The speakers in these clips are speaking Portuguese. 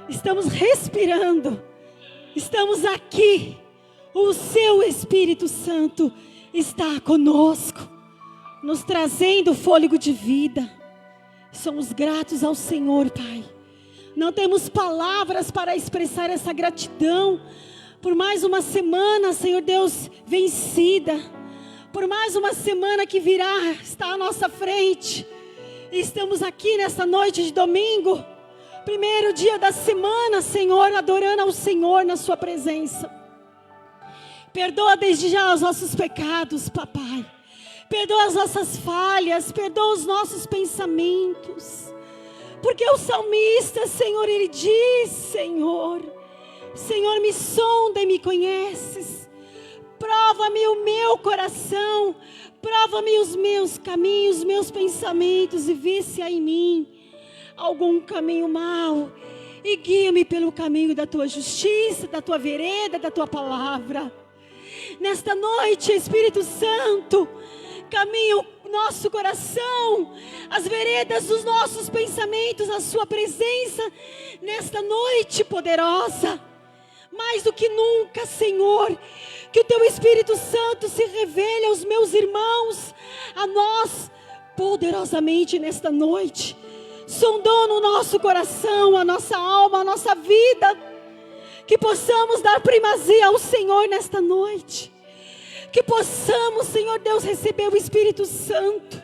estamos respirando, estamos aqui. O seu Espírito Santo está conosco, nos trazendo fôlego de vida. Somos gratos ao Senhor, Pai. Não temos palavras para expressar essa gratidão por mais uma semana, Senhor Deus, vencida. Por mais uma semana que virá, está à nossa frente. E estamos aqui nessa noite de domingo, primeiro dia da semana, Senhor, adorando ao Senhor na sua presença. Perdoa desde já os nossos pecados, papai. Perdoa as nossas falhas, perdoa os nossos pensamentos. Porque o salmista, Senhor, ele diz, Senhor, me sonda e me conheces. Prova-me o meu coração, prova-me os meus caminhos, meus pensamentos, e vê se há em mim algum caminho mau. E guia-me pelo caminho da tua justiça, da tua vereda, da tua palavra. Nesta noite, Espírito Santo, caminha o nosso coração, as veredas dos nossos pensamentos, a sua presença, nesta noite poderosa. Mais do que nunca, Senhor, que o teu Espírito Santo se revele aos meus irmãos, a nós, poderosamente nesta noite, sondando o nosso coração, a nossa alma, a nossa vida. Que possamos dar primazia ao Senhor nesta noite. Que possamos, Senhor Deus, receber o Espírito Santo.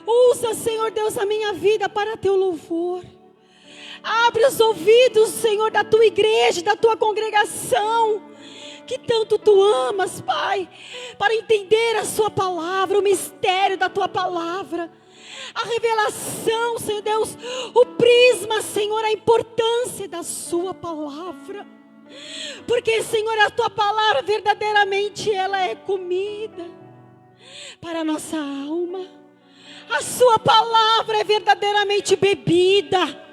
Usa, Senhor Deus, a minha vida para teu louvor. Abre os ouvidos, Senhor, da tua igreja, da tua congregação, que tanto tu amas, Pai, para entender a sua palavra, o mistério da tua palavra. A revelação, Senhor Deus, o prisma, Senhor, a importância da sua palavra. Porque, Senhor, a tua palavra verdadeiramente ela é comida para a nossa alma. A sua palavra é verdadeiramente bebida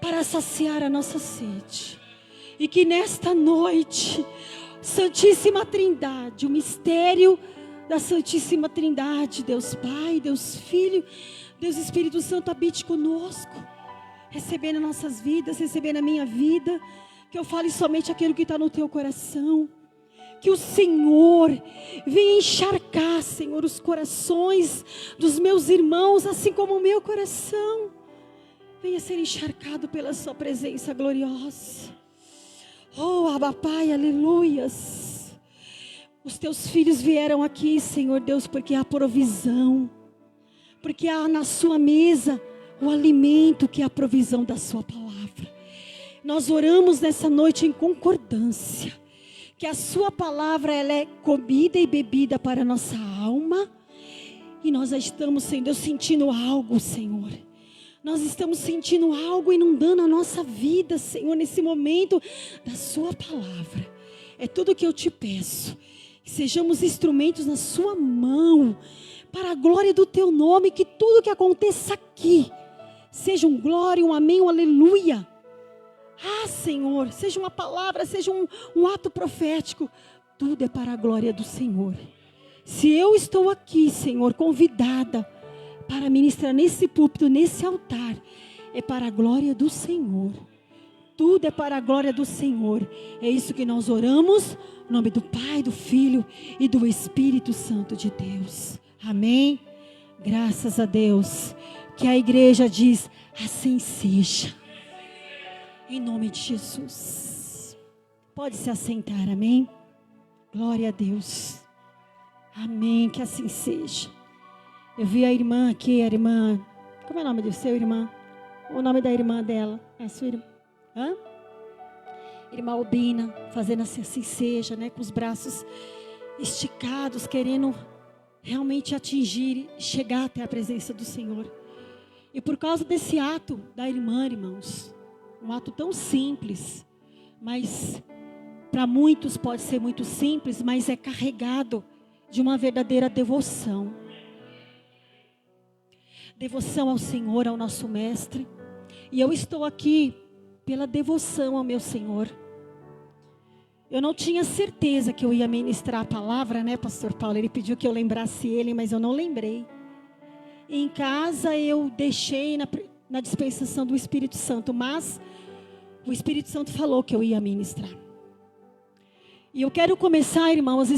para saciar a nossa sede. E que nesta noite, Santíssima Trindade, o mistério da Santíssima Trindade, Deus Pai, Deus Filho, Deus Espírito Santo habite conosco, recebendo nossas vidas, recebendo a minha vida, que eu fale somente aquilo que está no teu coração, que o Senhor venha encharcar, Senhor, os corações dos meus irmãos, assim como o meu coração, venha ser encharcado pela sua presença gloriosa. Oh, Abba Pai, aleluias. Os teus filhos vieram aqui, Senhor Deus, porque há provisão. Porque há na sua mesa o alimento que é a provisão da sua palavra. Nós oramos nessa noite em concordância. Que a sua palavra ela é comida e bebida para a nossa alma. E nós já estamos, Senhor Deus, sentindo algo, Senhor. Nós estamos sentindo algo inundando a nossa vida, Senhor, nesse momento da sua palavra. É tudo que eu te peço. Que sejamos instrumentos na sua mão, para a glória do teu nome, que tudo que aconteça aqui, seja um glória, um amém, um aleluia. Ah, Senhor, seja uma palavra, seja um ato profético, tudo é para a glória do Senhor. Se eu estou aqui, Senhor, convidada para ministrar nesse púlpito, nesse altar, é para a glória do Senhor. Tudo é para a glória do Senhor. É isso que nós oramos, em nome do Pai, do Filho e do Espírito Santo de Deus. Amém? Graças a Deus. Que a igreja diz, assim seja. Em nome de Jesus. Pode se assentar, amém? Glória a Deus. Amém, que assim seja. Eu vi a irmã aqui, a irmã... Como é o nome do seu irmã? O nome da irmã dela? É a sua irmã? Hã? Irmã Albina, fazendo assim seja, né? Com os braços esticados, querendo realmente atingir, chegar até a presença do Senhor. E por causa desse ato da irmã, irmãos, um ato tão simples, mas para muitos pode ser muito simples, mas é carregado de uma verdadeira devoção. Devoção ao Senhor, ao nosso Mestre. E eu estou aqui pela devoção ao meu Senhor. Eu não tinha certeza que eu ia ministrar a palavra, né, pastor Paulo? Ele pediu que eu lembrasse ele, mas eu não lembrei. Em casa eu deixei na dispensação do Espírito Santo, mas o Espírito Santo falou que eu ia ministrar. E eu quero começar, irmãos,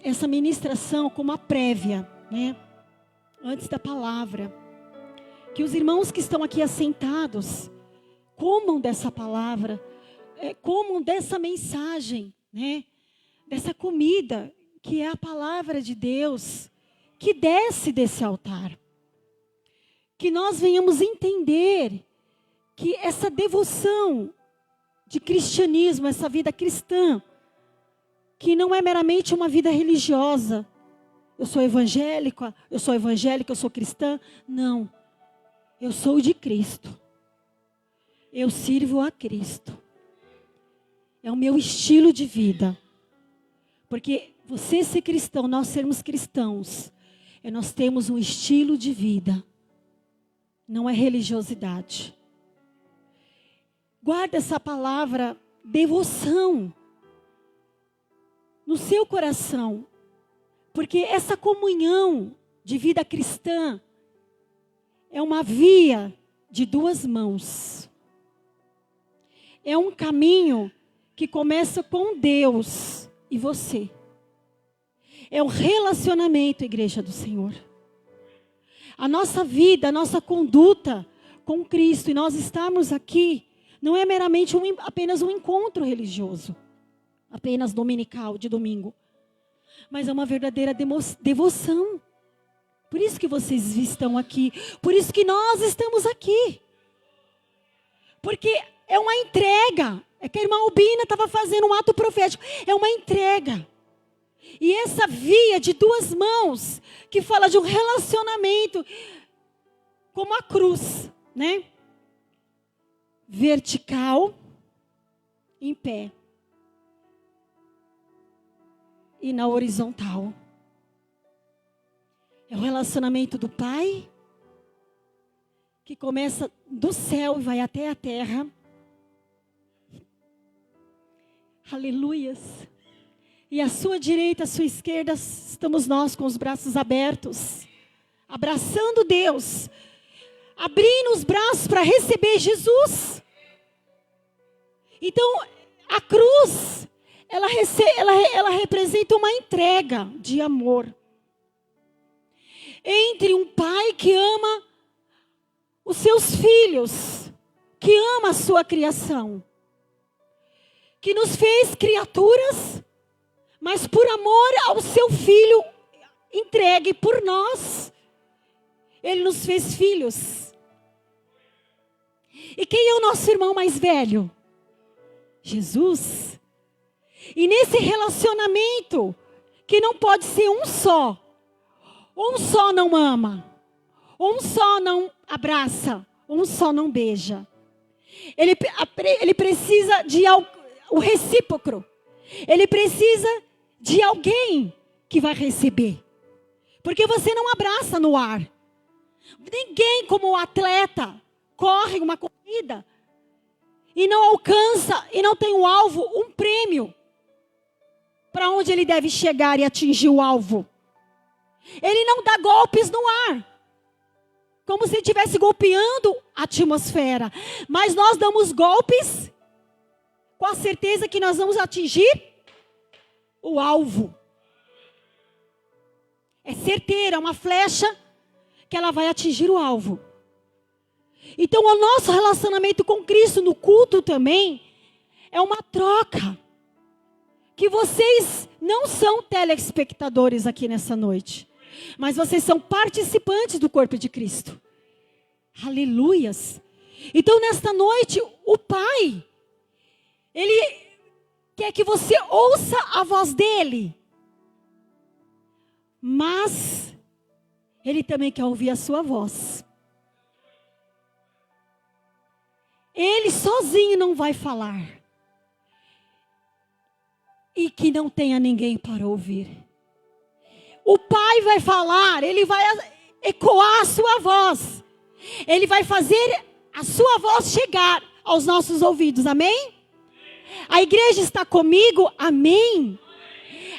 essa ministração com uma prévia, né? Antes da palavra. Que os irmãos que estão aqui assentados comam dessa palavra, comam dessa mensagem, né? Dessa comida que é a palavra de Deus, que desce desse altar. Que nós venhamos entender que essa devoção de cristianismo, essa vida cristã, que não é meramente uma vida religiosa. Eu sou evangélica, eu sou cristã. Não. Eu sou de Cristo. Eu sirvo a Cristo. É o meu estilo de vida. Porque você ser cristão, nós sermos cristãos, nós temos um estilo de vida. Não é religiosidade. Guarda essa palavra devoção no seu coração. Porque essa comunhão de vida cristã é uma via de duas mãos. É um caminho que começa com Deus e você. É um relacionamento, igreja do Senhor. A nossa vida, a nossa conduta com Cristo e nós estarmos aqui, não é meramente apenas um encontro religioso, apenas dominical, de domingo. Mas é uma verdadeira devoção. Por isso que vocês estão aqui. Por isso que nós estamos aqui. Porque é uma entrega. É que a irmã Albina estava fazendo um ato profético. É uma entrega. E essa via de duas mãos, que fala de um relacionamento, como a cruz, né? Vertical, em pé. E na horizontal. É o relacionamento do Pai, que começa do céu e vai até a terra. Aleluias. E à sua direita, à sua esquerda, estamos nós com os braços abertos, abraçando Deus, abrindo os braços para receber Jesus. Então, a cruz, ela representa uma entrega de amor. Entre um pai que ama os seus filhos, que ama a sua criação, que nos fez criaturas, mas por amor ao seu filho entregue por nós, ele nos fez filhos. E quem é o nosso irmão mais velho? Jesus. E nesse relacionamento, que não pode ser um só não ama, um só não abraça, um só não beija. Ele precisa de o recíproco. Ele precisa de alguém que vai receber. Porque você não abraça no ar. Ninguém, como atleta, corre uma corrida e não alcança e não tem o alvo, um prêmio para onde ele deve chegar e atingir o alvo. Ele não dá golpes no ar, como se estivesse golpeando a atmosfera. Mas nós damos golpes com a certeza que nós vamos atingir o alvo. É certeira, é uma flecha que ela vai atingir o alvo. Então o nosso relacionamento com Cristo no culto também é uma troca. Que vocês não são telespectadores aqui nessa noite, mas vocês são participantes do corpo de Cristo. Aleluias. Então nesta noite o Pai, Ele quer que você ouça a voz dEle, mas Ele também quer ouvir a sua voz. Ele sozinho não vai falar. E que não tenha ninguém para ouvir. O Pai vai falar, Ele vai ecoar a sua voz. Ele vai fazer a sua voz chegar aos nossos ouvidos, amém? A igreja está comigo, amém?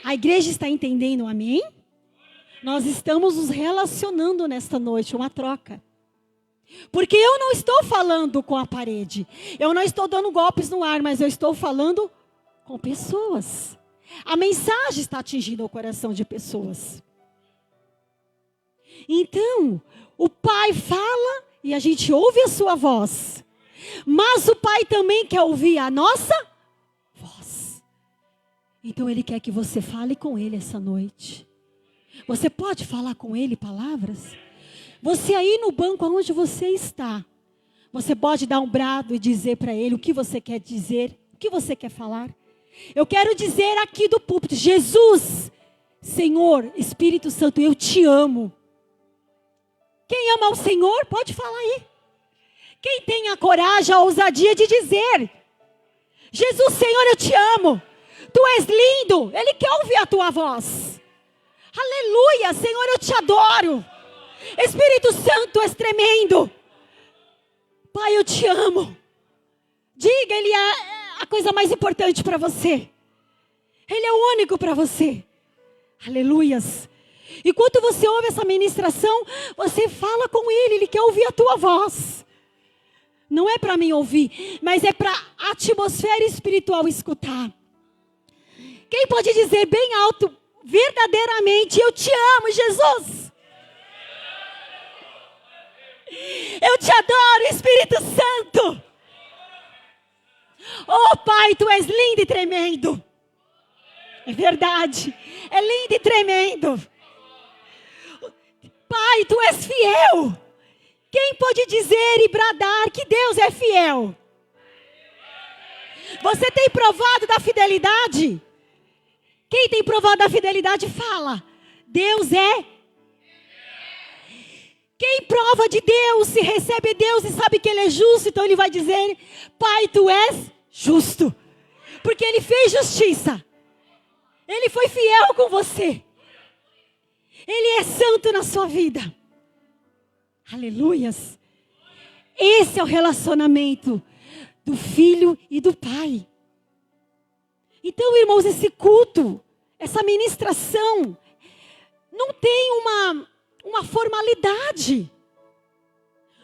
A igreja está entendendo, amém? Nós estamos nos relacionando nesta noite, uma troca. Porque eu não estou falando com a parede. Eu não estou dando golpes no ar, mas eu estou falando com pessoas. A mensagem está atingindo o coração de pessoas. Então, o Pai fala e a gente ouve a sua voz. Mas o Pai também quer ouvir a nossa voz. Então Ele quer que você fale com Ele essa noite. Você pode falar com Ele palavras? Você aí no banco onde você está, você pode dar um brado e dizer para Ele o que você quer dizer, o que você quer falar. Eu quero dizer aqui do púlpito: Jesus, Senhor, Espírito Santo, eu te amo. Quem ama o Senhor, pode falar aí. Quem tem a coragem, a ousadia de dizer: Jesus, Senhor, eu te amo. Tu és lindo. Ele quer ouvir a tua voz. Aleluia, Senhor, eu te adoro. Espírito Santo, tu és tremendo. Pai, eu te amo. Diga, Ele é a coisa mais importante para você. Ele é o único para você. Aleluias. Enquanto você ouve essa ministração, você fala com Ele. Ele quer ouvir a tua voz. Não é para mim ouvir, mas é para a atmosfera espiritual escutar. Quem pode dizer bem alto, verdadeiramente: eu te amo, Jesus. Eu te adoro, Espírito Santo. Oh Pai, tu és lindo e tremendo. É verdade, é lindo e tremendo. Pai, tu és fiel. Quem pode dizer e bradar que Deus é fiel? Você tem provado da fidelidade? Quem tem provado da fidelidade fala: Deus é. Quem prova de Deus, se recebe Deus e sabe que Ele é justo, então Ele vai dizer: Pai, tu és justo. Porque Ele fez justiça. Ele foi fiel com você. Ele é santo na sua vida. Aleluias. Esse é o relacionamento do filho e do pai. Então, irmãos, esse culto, essa ministração, não tem uma formalidade.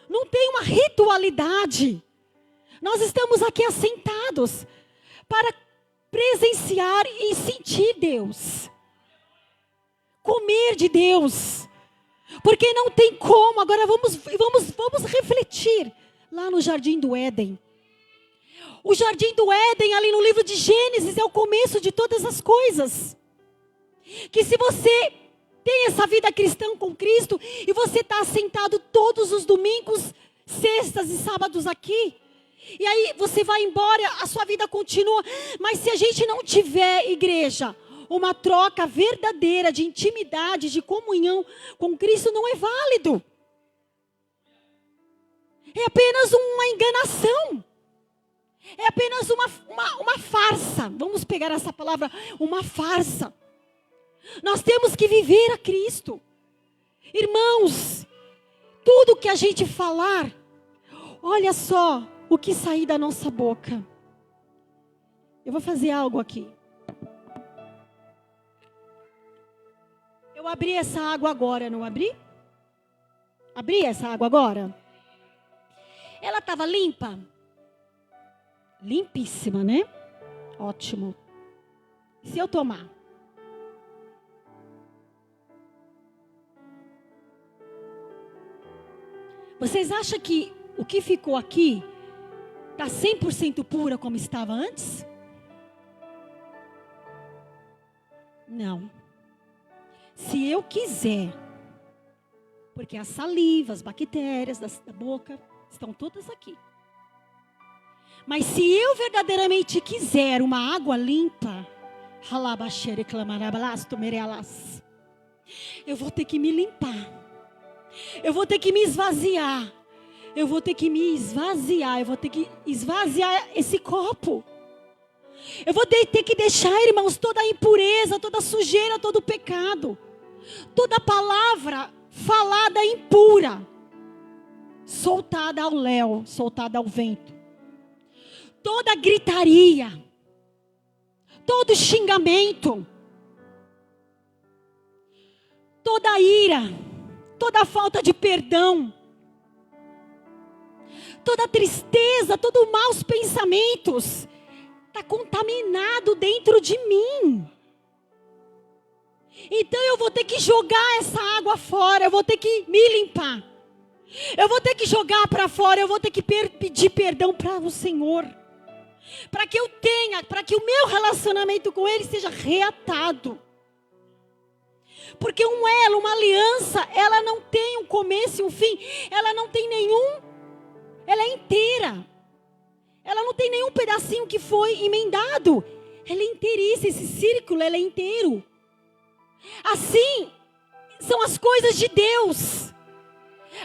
Não tem uma ritualidade. Nós estamos aqui assentados para presenciar e sentir Deus. Comer de Deus. Porque não tem como. Agora vamos refletir lá no Jardim do Éden. O Jardim do Éden, ali no livro de Gênesis, é o começo de todas as coisas. Que se você tem essa vida cristã com Cristo, e você está sentado todos os domingos, sextas e sábados aqui, e aí você vai embora, a sua vida continua. Mas se a gente não tiver, igreja, uma troca verdadeira de intimidade, de comunhão com Cristo, não é válido. É apenas uma enganação. É apenas uma farsa. Vamos pegar essa palavra, uma farsa. Nós temos que viver a Cristo. Irmãos, tudo que a gente falar, olha só o que sair da nossa boca. Eu vou fazer algo aqui. Eu abri essa água agora, não abri? Abri essa água agora? Ela estava limpa? Limpíssima, né? Ótimo. Se eu tomar? Vocês acham que o que ficou aqui está 100% pura como estava antes? Não. Se eu quiser, porque a saliva, as bactérias da boca estão todas aqui. Mas se eu verdadeiramente quiser uma água limpa, eu vou ter que me limpar. Eu vou ter que me esvaziar. Eu vou ter que me esvaziar. Eu vou ter que esvaziar esse copo. Eu vou ter que deixar, irmãos, toda a impureza, toda a sujeira, todo o pecado. Toda palavra falada impura, soltada ao léu, soltada ao vento. Toda gritaria, todo xingamento, toda ira, toda falta de perdão, toda tristeza, todos maus pensamentos, está contaminado dentro de mim. Então eu vou ter que jogar essa água fora, eu vou ter que me limpar. Eu vou ter que jogar para fora, eu vou ter que pedir perdão para o Senhor. Para que eu tenha, para que o meu relacionamento com Ele seja reatado. Porque um elo, uma aliança, ela não tem um começo e um fim. Ela não tem nenhum, ela é inteira. Ela não tem nenhum pedacinho que foi emendado. Ela é inteiriça, esse círculo, ela é inteiro. Assim, são as coisas de Deus.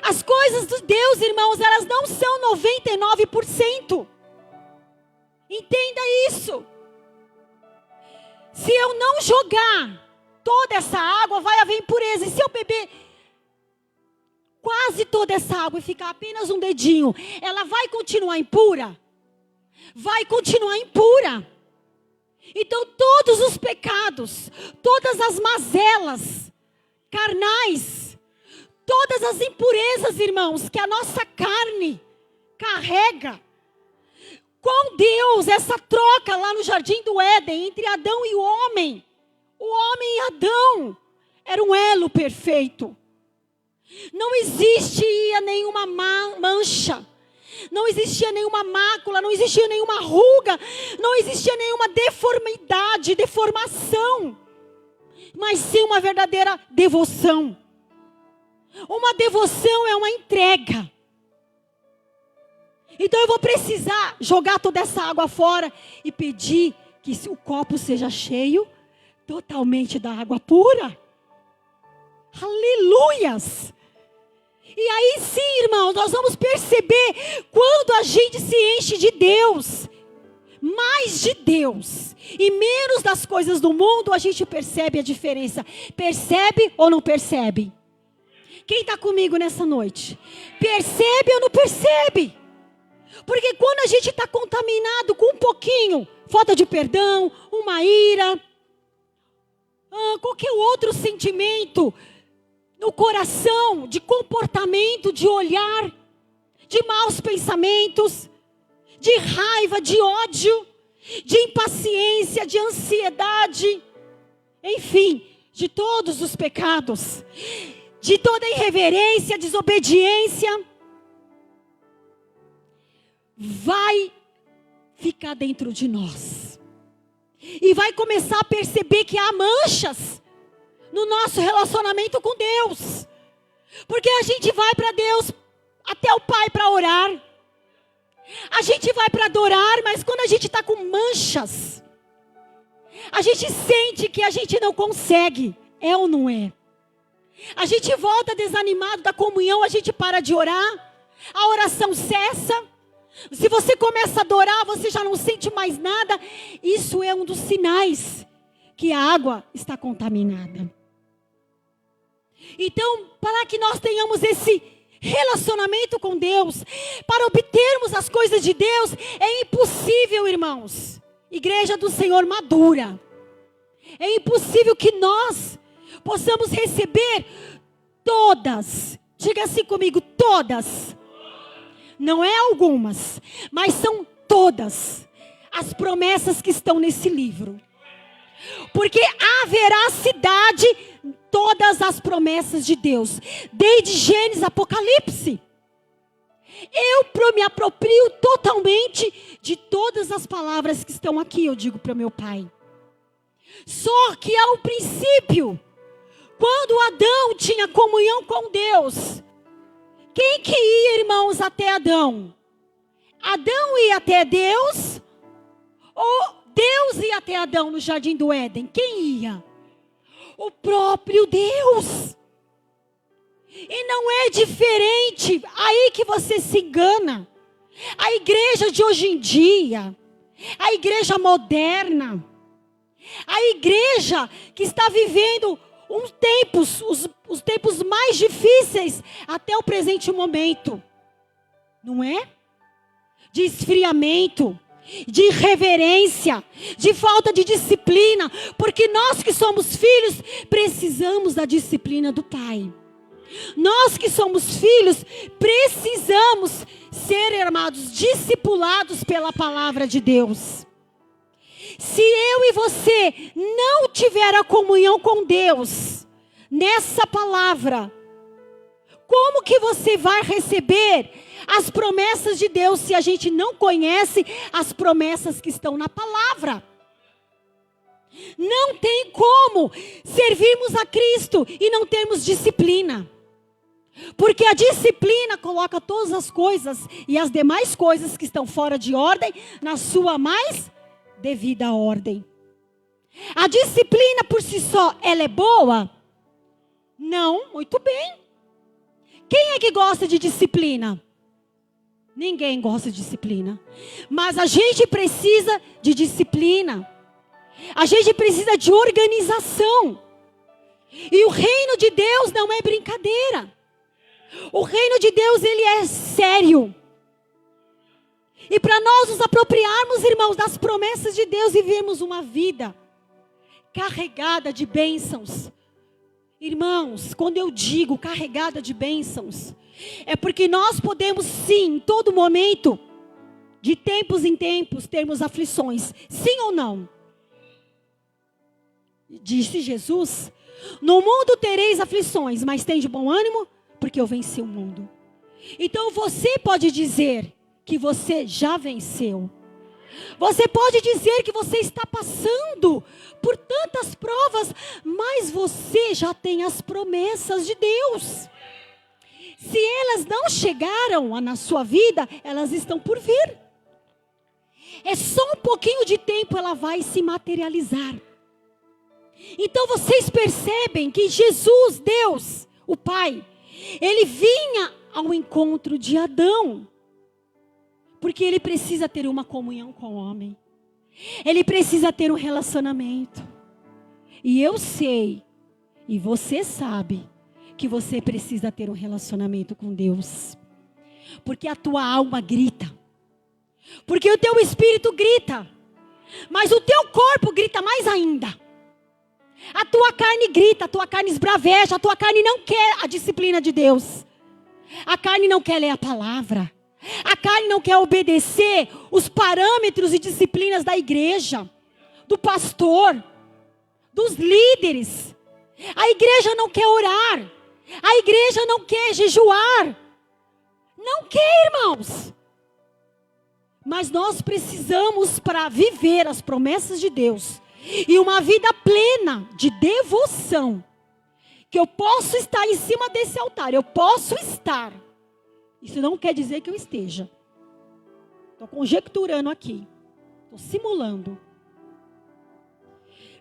As coisas de Deus, irmãos, elas não são 99%. Entenda isso. Se eu não jogar toda essa água, vai haver impureza. E se eu beber quase toda essa água e ficar apenas um dedinho, ela vai continuar impura? Vai continuar impura. Então todos os pecados, todas as mazelas carnais, todas as impurezas, irmãos, que a nossa carne carrega, com Deus, essa troca lá no Jardim do Éden, entre Adão e o homem e Adão, era um elo perfeito. Não existia nenhuma mancha, não existia nenhuma mácula, não existia nenhuma ruga, não existia nenhuma deformidade, deformação, mas sim uma verdadeira devoção. Uma devoção é uma entrega. Então eu vou precisar jogar toda essa água fora e pedir que o copo seja cheio totalmente da água pura. Aleluias! E aí sim, irmãos, nós vamos perceber quando a gente se enche de Deus, mais de Deus e menos das coisas do mundo, a gente percebe a diferença. Percebe ou não percebe? Quem está comigo nessa noite? Percebe ou não percebe? Porque quando a gente está contaminado com um pouquinho, falta de perdão, uma ira, qualquer outro sentimento no coração, de comportamento, de olhar, de maus pensamentos, de raiva, de ódio, de impaciência, de ansiedade, enfim, de todos os pecados, de toda irreverência, desobediência, vai ficar dentro de nós. E vai começar a perceber que há manchas no nosso relacionamento com Deus. Porque a gente vai para Deus, até o Pai, para orar. A gente vai para adorar, mas quando a gente está com manchas, a gente sente que a gente não consegue. É ou não é? A gente volta desanimado da comunhão, a gente para de orar, a oração cessa. Se você começa a adorar, você já não sente mais nada. Isso é um dos sinais que a água está contaminada. Então, para que nós tenhamos esse relacionamento com Deus, para obtermos as coisas de Deus, é impossível, irmãos, igreja do Senhor madura, é impossível que nós possamos receber todas, diga assim comigo, todas, não é algumas, mas são todas as promessas que estão nesse livro. Porque há veracidade em todas as promessas de Deus, desde Gênesis, Apocalipse. Eu me aproprio totalmente de todas as palavras que estão aqui, eu digo para o meu Pai. Só que ao princípio, quando Adão tinha comunhão com Deus, quem que ia, irmãos, até Adão? Adão ia até Deus? Ou Deus ia até Adão no Jardim do Éden? Quem ia? O próprio Deus. E não é diferente, aí que você se engana. A igreja de hoje em dia, a igreja moderna, a igreja que está vivendo os tempos mais difíceis até o presente momento, não é? De esfriamento, de irreverência, de falta de disciplina, porque nós que somos filhos, precisamos da disciplina do Pai. Nós que somos filhos, precisamos ser, amados, discipulados pela palavra de Deus. Se eu e você não tiver a comunhão com Deus, nessa palavra, como que você vai receber as promessas de Deus se a gente não conhece as promessas que estão na palavra? Não tem como servirmos a Cristo e não termos disciplina. Porque a disciplina coloca todas as coisas e as demais coisas que estão fora de ordem na sua mais devida ordem. A disciplina por si só, ela é boa? Não, muito bem. Quem é que gosta de disciplina? Ninguém gosta de disciplina. Mas a gente precisa de disciplina. A gente precisa de organização. E o reino de Deus não é brincadeira. O reino de Deus, ele é sério. E para nós nos apropriarmos, irmãos, das promessas de Deus e vivermos uma vida carregada de bênçãos. Irmãos, quando eu digo carregada de bênçãos, é porque nós podemos sim, em todo momento, de tempos em tempos, termos aflições. Sim ou não? Disse Jesus, no mundo tereis aflições, mas tem de bom ânimo, porque eu venci o mundo. Então você pode dizer que você já venceu. Você pode dizer que você está passando por tantas provas, mas você já tem as promessas de Deus. Se elas não chegaram na sua vida, elas estão por vir. É só um pouquinho de tempo, ela vai se materializar. Então vocês percebem que Jesus, Deus, o Pai, ele vinha ao encontro de Adão. Porque ele precisa ter uma comunhão com o homem. Ele precisa ter um relacionamento. E eu sei, e você sabe, que você precisa ter um relacionamento com Deus. Porque a tua alma grita. Porque o teu espírito grita. Mas o teu corpo grita mais ainda. A tua carne grita, a tua carne esbraveja, a tua carne não quer a disciplina de Deus. A carne não quer ler a palavra. A carne não quer obedecer os parâmetros e disciplinas da igreja, do pastor, dos líderes. A igreja não quer orar. A igreja não quer jejuar. Não quer, irmãos. Mas nós precisamos, para viver as promessas de Deus e uma vida plena de devoção, que eu posso estar em cima desse altar, eu posso estar. Isso não quer dizer que eu esteja. Estou conjecturando aqui. Estou simulando.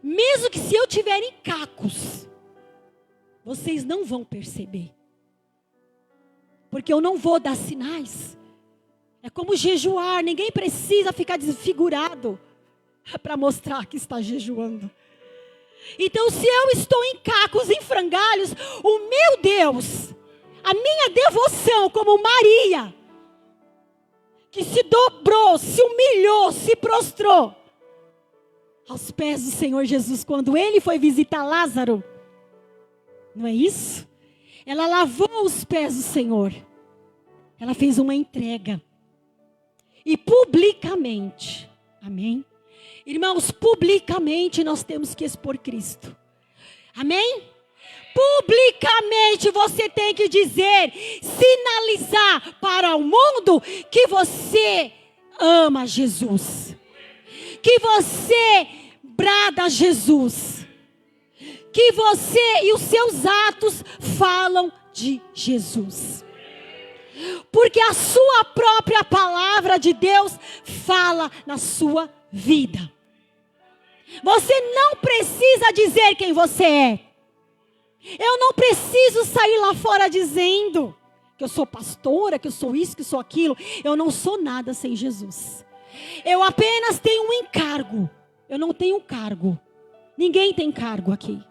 Mesmo que se eu tiver em cacos, vocês não vão perceber. Porque eu não vou dar sinais. É como jejuar. Ninguém precisa ficar desfigurado para mostrar que está jejuando. Então, se eu estou em cacos, em frangalhos, o meu Deus, a minha devoção como Maria, que se dobrou, se humilhou, se prostrou aos pés do Senhor Jesus, quando ele foi visitar Lázaro, não é isso? Ela lavou os pés do Senhor, ela fez uma entrega, e publicamente, amém? Irmãos, publicamente nós temos que expor Cristo, amém? Publicamente você tem que dizer, sinalizar para o mundo que você ama Jesus, que você brada a Jesus, que você e os seus atos falam de Jesus. Porque a sua própria palavra de Deus fala na sua vida. Você não precisa dizer quem você é. Eu não preciso sair lá fora dizendo que eu sou pastora, que eu sou isso, que eu sou aquilo. Eu não sou nada sem Jesus. Eu apenas tenho um encargo. Eu não tenho um cargo. Ninguém tem cargo aqui.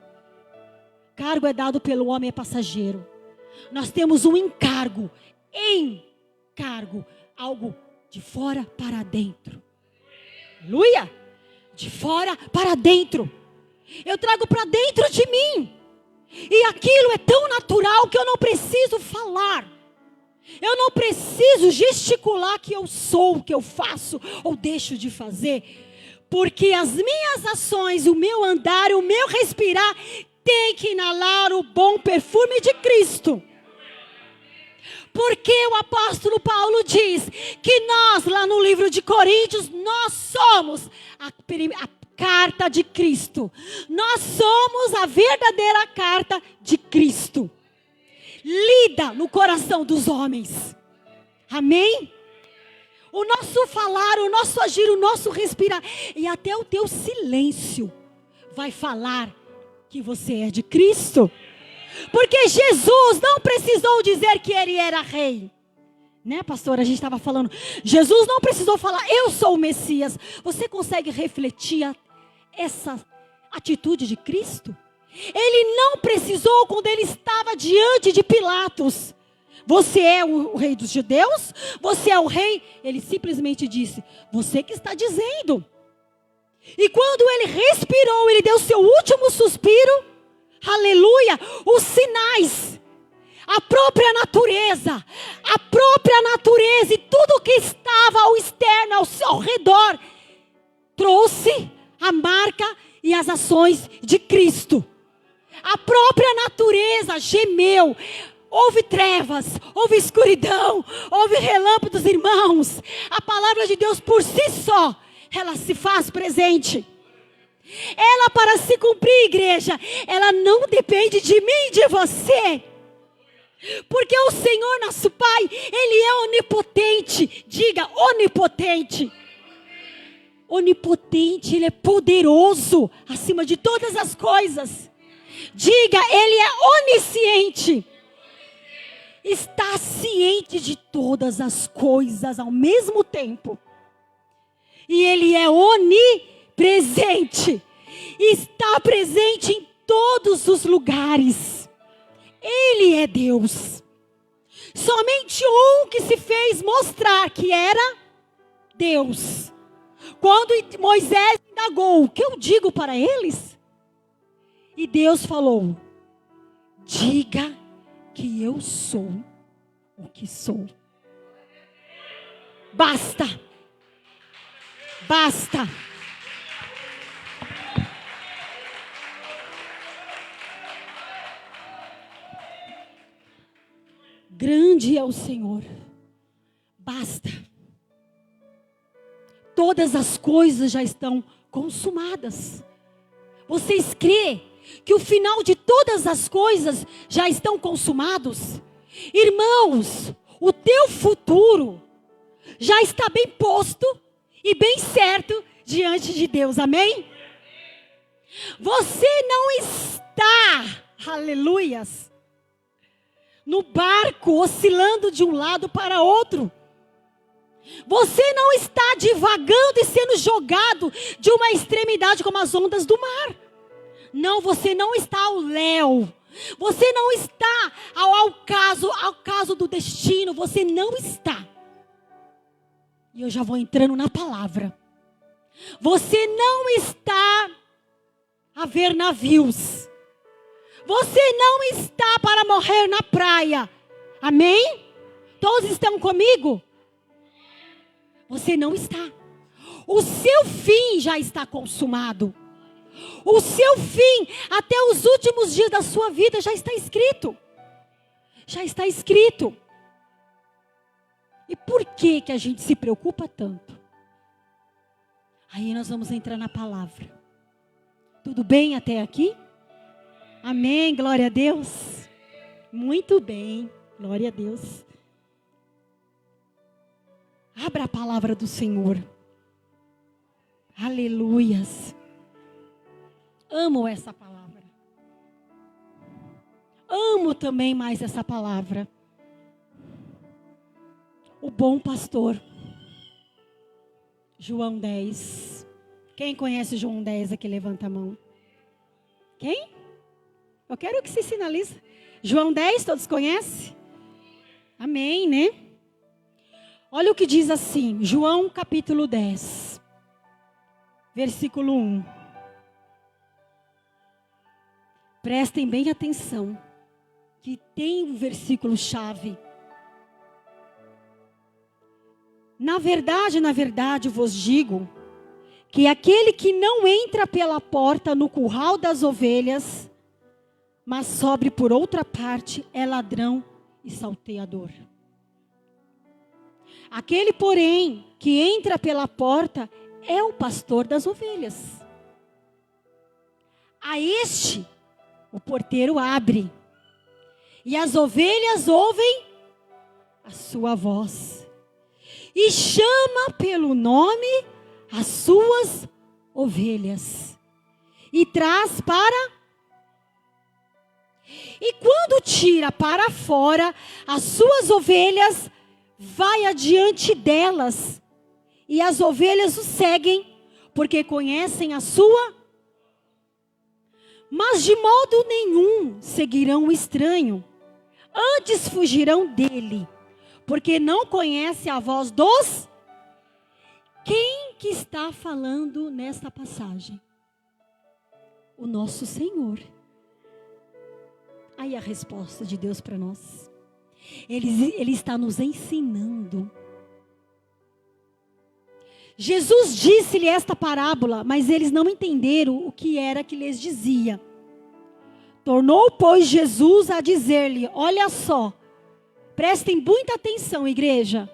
Cargo é dado pelo homem, é passageiro. Nós temos um encargo. Encargo. Algo de fora para dentro. Aleluia! De fora para dentro. Eu trago para dentro de mim. E aquilo é tão natural que eu não preciso falar. Eu não preciso gesticular que eu sou, o que eu faço ou deixo de fazer. Porque as minhas ações, o meu andar, o meu respirar, tem que inalar o bom perfume de Cristo. Porque o apóstolo Paulo diz que nós, lá no livro de Coríntios, nós somos a carta de Cristo. Nós somos a verdadeira carta de Cristo. Lida no coração dos homens. Amém? O nosso falar, o nosso agir, o nosso respirar e até o teu silêncio vai falar que você é de Cristo. Porque Jesus não precisou dizer que ele era rei. Né, pastora? A gente estava falando. Jesus não precisou falar, eu sou o Messias. Você consegue refletir essa atitude de Cristo? Ele não precisou quando ele estava diante de Pilatos. Você é o rei dos judeus? Você é o rei? Ele simplesmente disse, você que está dizendo. E quando ele respirou, ele deu seu último suspiro. Aleluia, os sinais, a própria natureza e tudo que estava ao externo, ao redor, trouxe a marca e as ações de Cristo. A própria natureza gemeu, houve trevas, houve escuridão, houve relâmpagos, irmãos. A palavra de Deus por si só, ela se faz presente. Ela para se cumprir, igreja, ela não depende de mim e de você. Porque o Senhor nosso Pai, Ele é onipotente. Diga, onipotente. Onipotente, Ele é poderoso acima de todas as coisas. Diga, Ele é onisciente. Está ciente de todas as coisas ao mesmo tempo. E Ele é onipresente. Está presente em todos os lugares. Ele é Deus. Somente um que se fez mostrar que era Deus. Quando Moisés indagou, o que eu digo para eles? E Deus falou, diga que eu sou o que sou. Basta. Basta. Grande é o Senhor. Basta. Todas as coisas já estão consumadas. Vocês crêem que o final de todas as coisas já estão consumados? Irmãos, o teu futuro já está bem posto e bem certo diante de Deus, amém? Você não está, aleluias, no barco oscilando de um lado para outro. Você não está divagando e sendo jogado de uma extremidade como as ondas do mar. Não, você não está ao léu. Você não está ao caso do destino. Você não está. E eu já vou entrando na palavra. Você não está a ver navios. Você não está para morrer na praia. Amém? Todos estão comigo? Você não está. O seu fim já está consumado. O seu fim, até os últimos dias da sua vida, já está escrito. Já está escrito. E por que que a gente se preocupa tanto? Aí nós vamos entrar na palavra. Tudo bem até aqui? Amém, glória a Deus. Muito bem, glória a Deus. Abra a palavra do Senhor. Aleluias. Amo essa palavra. Amo também mais essa palavra. O bom pastor. João 10. Quem conhece João 10 aqui, levanta a mão. Quem? Eu quero que se sinalize. João 10, todos conhecem? Amém, né? Olha o que diz assim, João capítulo 10, versículo 1. Prestem bem atenção, que tem um versículo chave. Na verdade, vos digo, que aquele que não entra pela porta no curral das ovelhas, mas sobe por outra parte, é ladrão e salteador. Aquele, porém, que entra pela porta, é o pastor das ovelhas. A este, o porteiro abre, e as ovelhas ouvem a sua voz, e chama pelo nome as suas ovelhas, e traz para... E quando tira para fora as suas ovelhas, vai adiante delas, e as ovelhas o seguem, porque conhecem a sua. Mas de modo nenhum seguirão o estranho, antes fugirão dele, porque não conhece a voz dos... Quem que está falando nesta passagem? O nosso Senhor. Aí a resposta de Deus para nós. Ele está nos ensinando. Jesus disse-lhe esta parábola, mas eles não entenderam o que era que lhes dizia. Tornou, pois, Jesus a dizer-lhe: olha só, prestem muita atenção, igreja.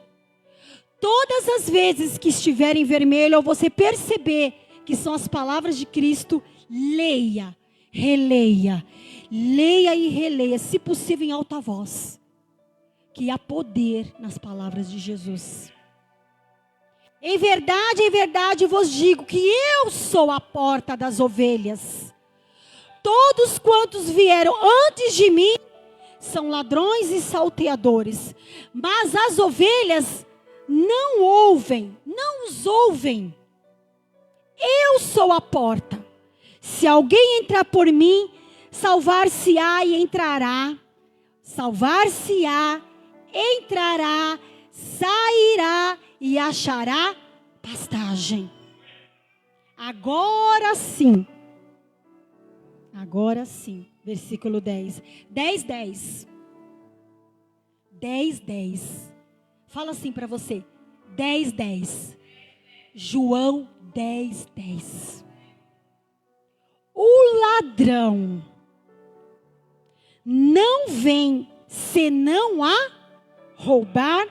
Todas as vezes que estiver em vermelho, ou você perceber que são as palavras de Cristo, leia, releia, leia e releia, se possível em alta voz, que há poder nas palavras de Jesus. Em verdade vos digo que eu sou a porta das ovelhas. Todos quantos vieram antes de mim são ladrões e salteadores, mas as ovelhas não ouvem, não os ouvem. Eu sou a porta. Se alguém entrar por mim, salvar-se-á e entrará. Salvar-se-á, entrará, sairá e achará pastagem. Agora sim, versículo 10. 10. Fala assim para você, 10. João 10. O ladrão não vem senão a roubar,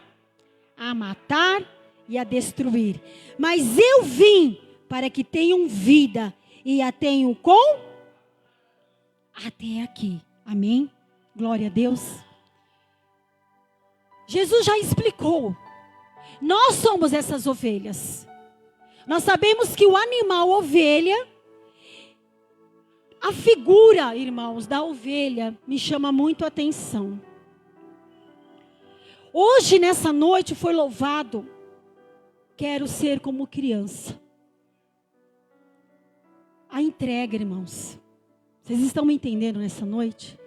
a matar e a destruir. Mas eu vim para que tenham vida e a tenham com... Até aqui. Amém? Glória a Deus. Jesus já explicou. Nós somos essas ovelhas. Nós sabemos que o animal ovelha, a figura, irmãos, da ovelha me chama muito a atenção. Hoje, nessa noite, foi louvado. Quero ser como criança. A entrega, irmãos. Vocês estão me entendendo nessa noite?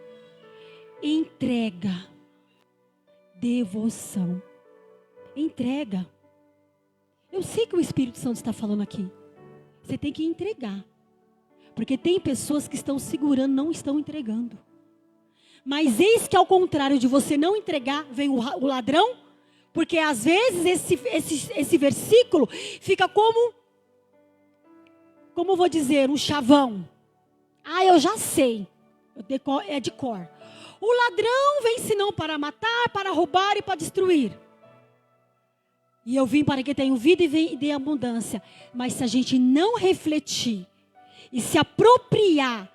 Entrega. Devoção. Entrega. Eu sei que o Espírito Santo está falando aqui. Você tem que entregar. Porque tem pessoas que estão segurando, não estão entregando. Mas eis que ao contrário de você não entregar, vem o ladrão. Porque às vezes esse versículo fica como vou dizer, um chavão. Eu já sei. É de cor. O ladrão vem senão para matar, para roubar e para destruir. E eu vim para que tenham vida e dê abundância. Mas se a gente não refletir e se apropriar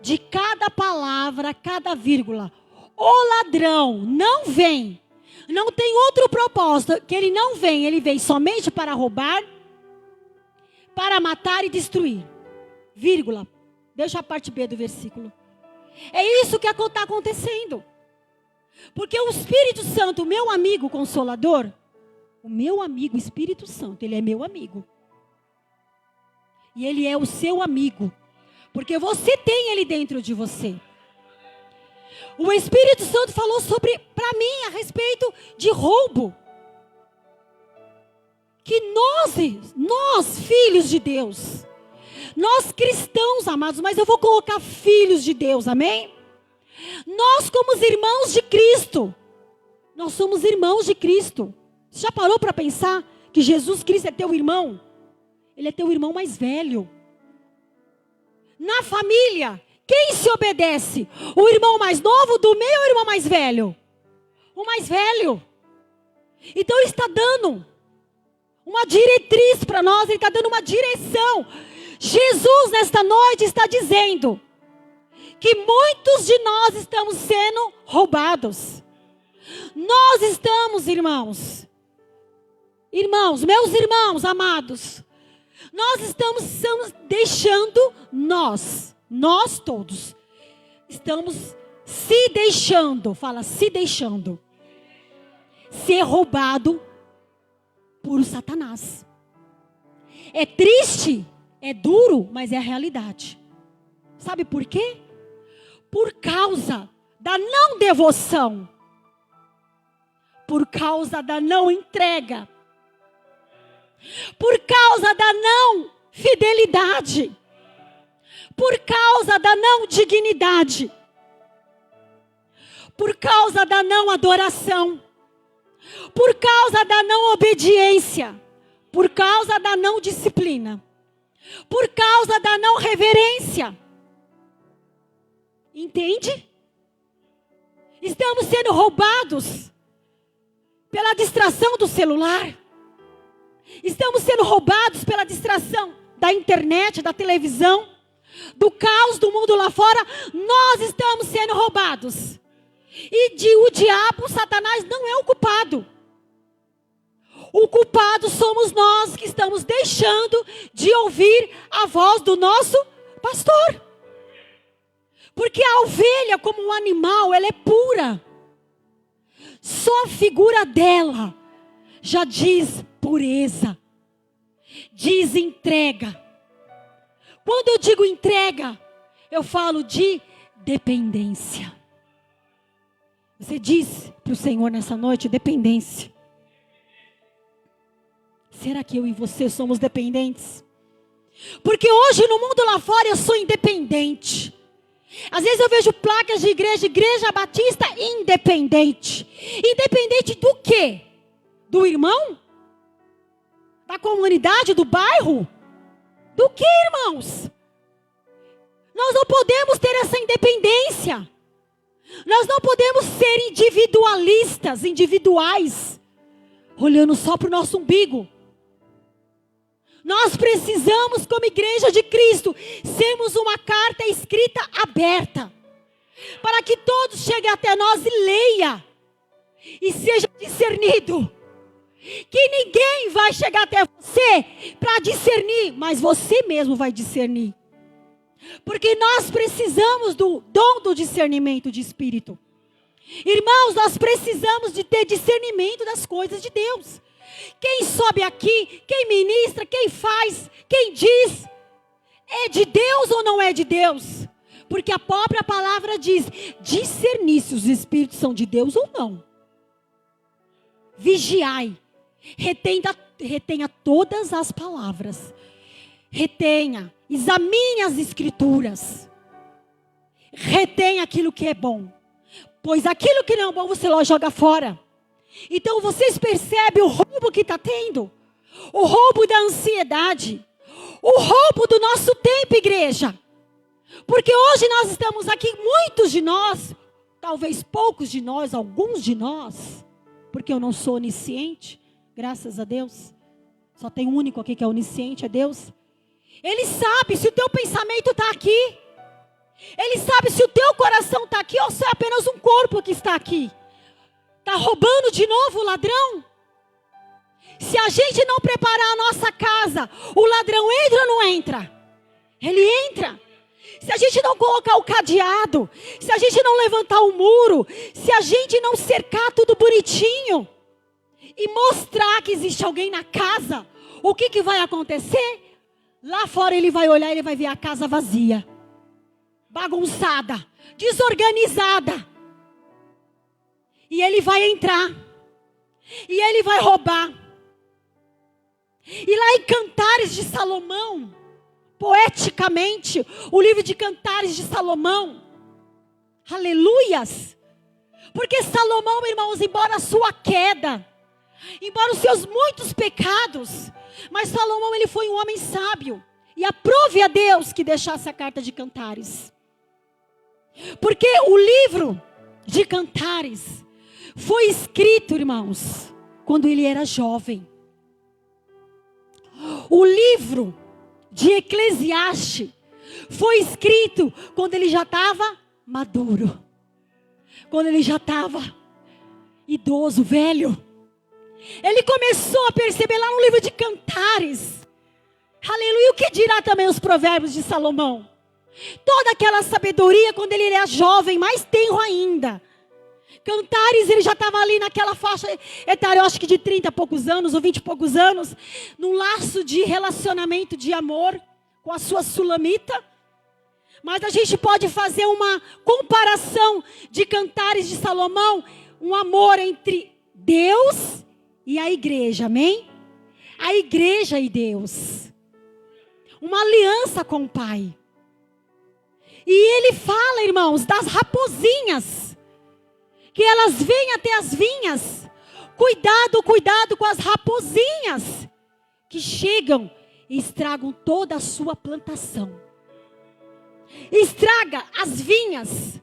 de cada palavra, cada vírgula, o ladrão não vem. Não tem outro propósito, que ele não vem. Ele vem somente para roubar, para matar e destruir. Vírgula. Deixa a parte B do versículo. É isso que está acontecendo. Porque o Espírito Santo, o meu amigo consolador, o meu amigo Espírito Santo, ele é meu amigo. E ele é o seu amigo. Porque você tem ele dentro de você. O Espírito Santo falou para mim, a respeito de roubo. Que nós, filhos de Deus, Nós cristãos, amados, mas eu vou colocar filhos de Deus, amém? Nós como os irmãos de Cristo, nós somos irmãos de Cristo. Você já parou para pensar que Jesus Cristo é teu irmão? Ele é teu irmão mais velho. Na família, quem se obedece? O irmão mais novo, do meio, ou o irmão mais velho? O mais velho. Então ele está dando uma diretriz para nós, ele está dando uma direção. Jesus nesta noite está dizendo que muitos de nós estamos sendo roubados. Nós estamos, irmãos, meus irmãos amados, nós estamos deixando, nós todos, estamos se deixando, fala se deixando, ser roubado por Satanás. É triste, é duro, mas é a realidade. Sabe por quê? Por causa da não devoção, por causa da não entrega, por causa da não fidelidade, por causa da não dignidade, por causa da não adoração, por causa da não obediência, por causa da não disciplina, por causa da não reverência. Entende? Estamos sendo roubados pela distração do celular. Estamos sendo roubados pela distração da internet, da televisão, do caos do mundo lá fora. Nós estamos sendo roubados. E o diabo, Satanás, não é o culpado. O culpado somos nós que estamos deixando de ouvir a voz do nosso pastor. Porque a ovelha, como um animal, ela é pura. Só a figura dela já diz pureza, diz entrega. Quando eu digo entrega, eu falo de dependência. Você diz para o Senhor nessa noite, dependência. Será que eu e você somos dependentes? Porque hoje no mundo lá fora eu sou independente. Às vezes eu vejo placas de igreja batista independente. Independente do quê? Do irmão? Da comunidade, do bairro? Do que, irmãos? Nós não podemos ter essa independência. Nós não podemos ser individualistas, individuais, olhando só para o nosso umbigo. Nós precisamos, como igreja de Cristo, sermos uma carta escrita aberta, para que todos cheguem até nós e leia, e seja discernido. Que ninguém vai chegar até você para discernir, mas você mesmo vai discernir. Porque nós precisamos do dom do discernimento de espírito. Irmãos, nós precisamos de ter discernimento das coisas de Deus. Quem sobe aqui, quem ministra, quem faz, quem diz, é de Deus ou não é de Deus? Porque a própria palavra diz, discernir se os espíritos são de Deus ou não. Vigiai, retenha todas as palavras, retenha, examine as escrituras, retenha aquilo que é bom, pois aquilo que não é bom você joga fora. Então vocês percebem o roubo que está tendo, o roubo da ansiedade, o roubo do nosso tempo, igreja. Porque hoje nós estamos aqui, muitos de nós, talvez poucos de nós, alguns de nós, porque eu não sou onisciente, graças a Deus, só tem um único aqui que é onisciente, é Deus. Ele sabe se o teu pensamento está aqui, Ele sabe se o teu coração está aqui ou se é apenas um corpo que está aqui. Está roubando de novo o ladrão? Se a gente não preparar a nossa casa, o ladrão entra ou não entra? Ele entra. Se a gente não colocar o cadeado, se a gente não levantar o muro, se a gente não cercar tudo bonitinho e mostrar que existe alguém na casa, o que vai acontecer? Lá fora ele vai olhar e ele vai ver a casa vazia, bagunçada, desorganizada. E ele vai entrar. E ele vai roubar. E lá em Cantares de Salomão, poeticamente o livro de Cantares de Salomão. Aleluias! Porque Salomão, irmãos, embora a sua queda, embora os seus muitos pecados, mas Salomão, ele foi um homem sábio. E aprove a Deus que deixasse a carta de Cantares. Porque o livro de Cantares foi escrito, irmãos, quando ele era jovem. O livro de Eclesiastes foi escrito quando ele já estava maduro. Quando ele já estava idoso, velho. Ele começou a perceber lá no livro de Cantares. Aleluia, o que dirá também os provérbios de Salomão? Toda aquela sabedoria quando ele era jovem, mais tenro ainda. Cantares, ele já estava ali naquela faixa etária, eu acho que de 30 e poucos anos, ou 20 e poucos anos, num laço de relacionamento, de amor, com a sua sulamita. Mas a gente pode fazer uma comparação de Cantares de Salomão, um amor entre Deus e a igreja, amém? A igreja e Deus. Uma aliança com o Pai. E ele fala, irmãos, das raposinhas, que elas vêm até as vinhas. Cuidado, cuidado com as raposinhas, que chegam e estragam toda a sua plantação. Estraga as vinhas,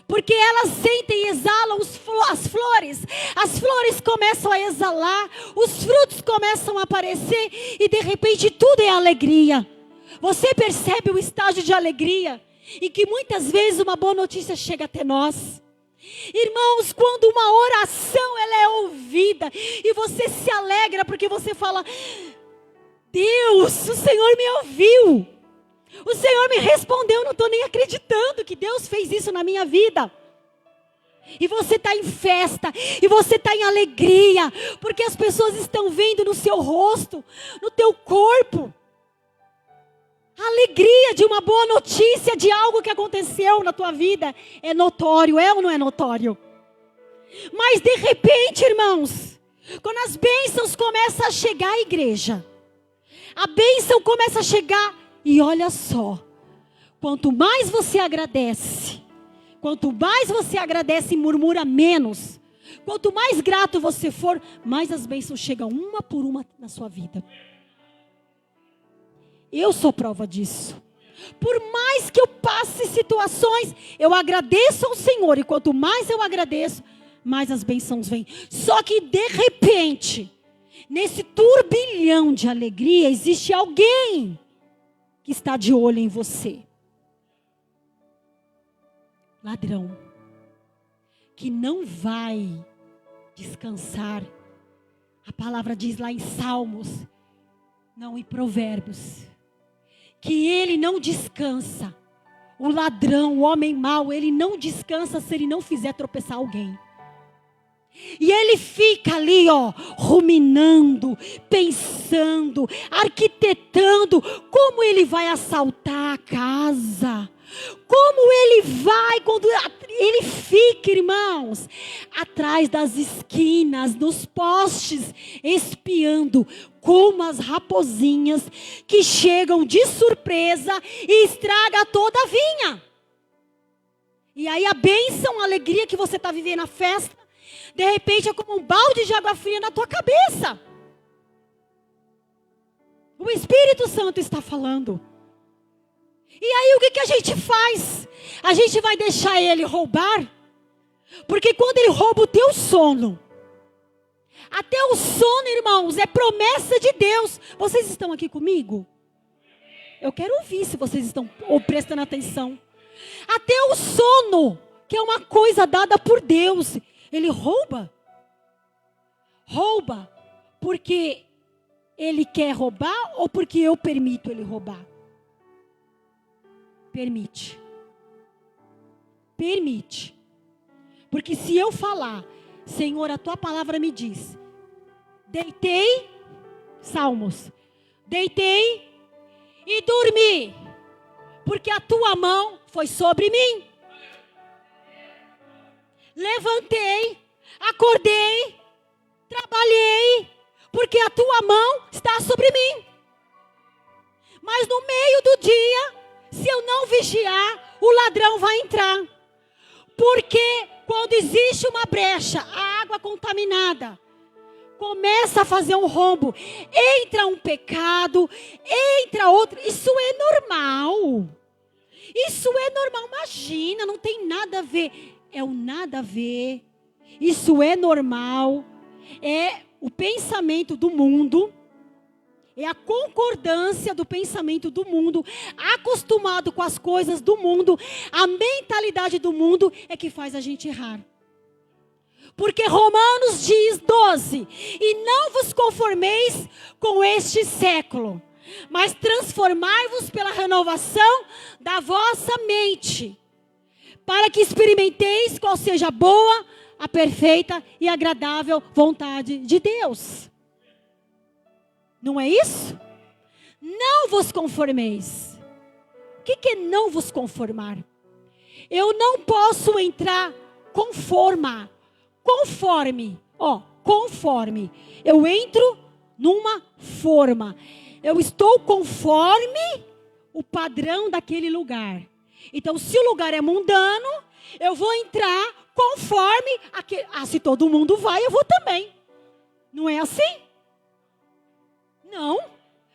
porque elas sentem e exalam as flores. As flores começam a exalar, os frutos começam a aparecer e de repente tudo é alegria. Você percebe o estágio de alegria e que muitas vezes uma boa notícia chega até nós. Irmãos, quando uma oração ela é ouvida e você se alegra porque você fala: Deus, o Senhor me ouviu, o Senhor me respondeu, não estou nem acreditando que Deus fez isso na minha vida. E você está em festa, e você está em alegria, porque as pessoas estão vendo no seu rosto, no teu corpo, a alegria de uma boa notícia, de algo que aconteceu na tua vida. É notório, é ou não é notório? Mas de repente, irmãos, quando as bênçãos começam a chegar à igreja, a bênção começa a chegar, e olha só, quanto mais você agradece e murmura menos, quanto mais grato você for, mais as bênçãos chegam uma por uma na sua vida. Eu sou prova disso. Por mais que eu passe situações, eu agradeço ao Senhor. E quanto mais eu agradeço, mais as bênçãos vêm. Só que de repente, nesse turbilhão de alegria, existe alguém que está de olho em você. Ladrão. Que não vai descansar. A palavra diz lá em Salmos, não em Provérbios, que ele não descansa. O ladrão, o homem mau, ele não descansa se ele não fizer tropeçar alguém. E ele fica ali, ruminando, pensando, arquitetando como ele vai assaltar a casa. Como ele vai, quando ele fica, irmãos, atrás das esquinas, nos postes, espiando como as raposinhas que chegam de surpresa e estraga toda a vinha. E aí a bênção, a alegria que você está vivendo na festa, de repente é como um balde de água fria na tua cabeça. O Espírito Santo está falando. E aí o que a gente faz? A gente vai deixar ele roubar? Porque quando ele rouba o teu sono, até o sono, irmãos, é promessa de Deus. Vocês estão aqui comigo? Eu quero ouvir se vocês estão prestando atenção. Até o sono, que é uma coisa dada por Deus, ele rouba. Rouba porque ele quer roubar ou porque eu permito ele roubar? Permite. Permite. Porque se eu falar, Senhor, a tua palavra me diz, deitei, Salmos, deitei e dormi, porque a tua mão foi sobre mim. Levantei, acordei, trabalhei, porque a tua mão está sobre mim. Mas no meio do dia, se eu não vigiar, o ladrão vai entrar. Porque quando existe uma brecha, a água contaminada começa a fazer um rombo, entra um pecado, entra outro. Isso é normal. Isso é normal. Imagina, não tem nada a ver. É o nada a ver. Isso é normal. É o pensamento do mundo. É a concordância do pensamento do mundo, acostumado com as coisas do mundo, a mentalidade do mundo é que faz a gente errar. Porque Romanos diz 12, e não vos conformeis com este século, mas transformai-vos pela renovação da vossa mente, para que experimenteis qual seja a boa, a perfeita e agradável vontade de Deus. Não é isso? Não vos conformeis. O que é não vos conformar? Eu não posso entrar conforme. Conforme. Eu entro numa forma. Eu estou conforme o padrão daquele lugar. Então, se o lugar é mundano, eu vou entrar conforme aquele. Se todo mundo vai, eu vou também. Não é assim? Não,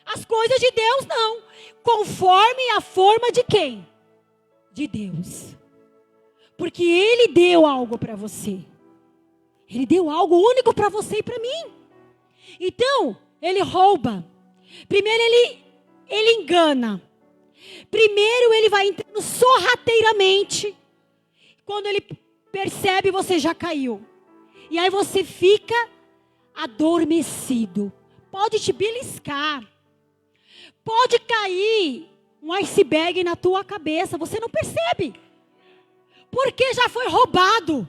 as coisas de Deus não. Conforme a forma de quem? De Deus. Porque Ele deu algo para você. Ele deu algo único para você e para mim. Então, Ele rouba. Primeiro ele engana. Primeiro ele vai entrando sorrateiramente. Quando ele percebe, você já caiu. E aí você fica adormecido. Pode te beliscar. Pode cair um iceberg na tua cabeça. Você não percebe. Porque já foi roubado.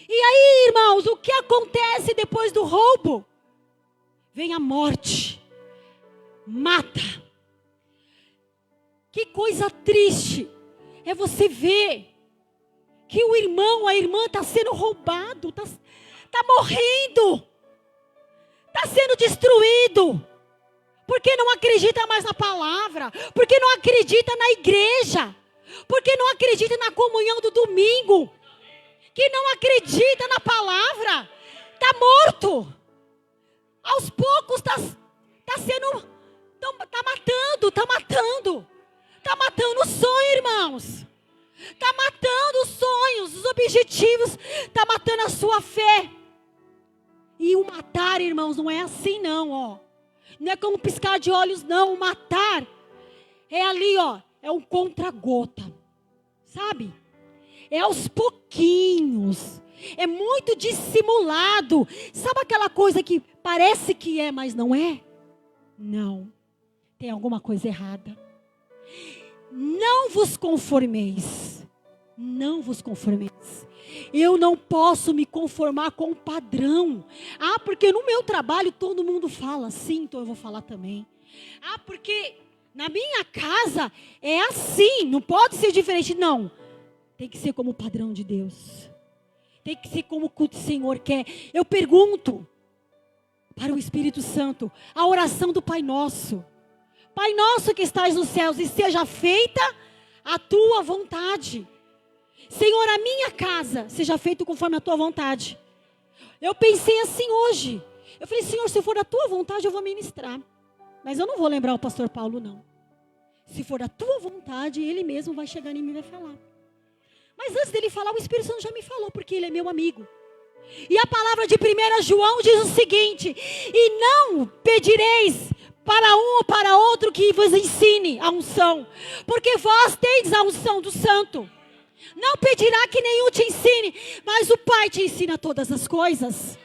E aí, irmãos, o que acontece depois do roubo? Vem a morte. Mata. Que coisa triste. É você ver que o irmão, a irmã está sendo roubado. Está morrendo. Está sendo destruído, porque não acredita mais na palavra, porque não acredita na igreja, porque não acredita na comunhão do domingo, que não acredita na palavra, está morto, aos poucos está matando o sonho, irmãos, está matando os sonhos, os objetivos, está matando a sua fé. E o matar, irmãos, não é assim não, ó. Não é como piscar de olhos, não. O matar é ali, ó. É um contra-gota. Sabe? É aos pouquinhos. É muito dissimulado. Sabe aquela coisa que parece que é, mas não é? Não. Tem alguma coisa errada. Não vos conformeis. Não vos conformeis. Eu não posso me conformar com o padrão. Porque no meu trabalho todo mundo fala assim, então eu vou falar também. Porque na minha casa é assim, não pode ser diferente. Não, tem que ser como o padrão de Deus. Tem que ser como o Senhor quer. Eu pergunto para o Espírito Santo, a oração do Pai Nosso. Pai Nosso que estás nos céus, e seja feita a tua vontade. Senhor, a minha casa seja feita conforme a tua vontade. Eu pensei assim hoje. Eu falei, Senhor, se for da tua vontade, eu vou ministrar. Mas eu não vou lembrar o pastor Paulo, não. Se for da tua vontade, ele mesmo vai chegar em mim e vai falar. Mas antes dele falar, o Espírito Santo já me falou, porque ele é meu amigo. E a palavra de 1 João diz o seguinte: e não pedireis para um ou para outro que vos ensine a unção, porque vós tendes a unção do Santo. Não pedirá que nenhum te ensine, mas o Pai te ensina todas as coisas.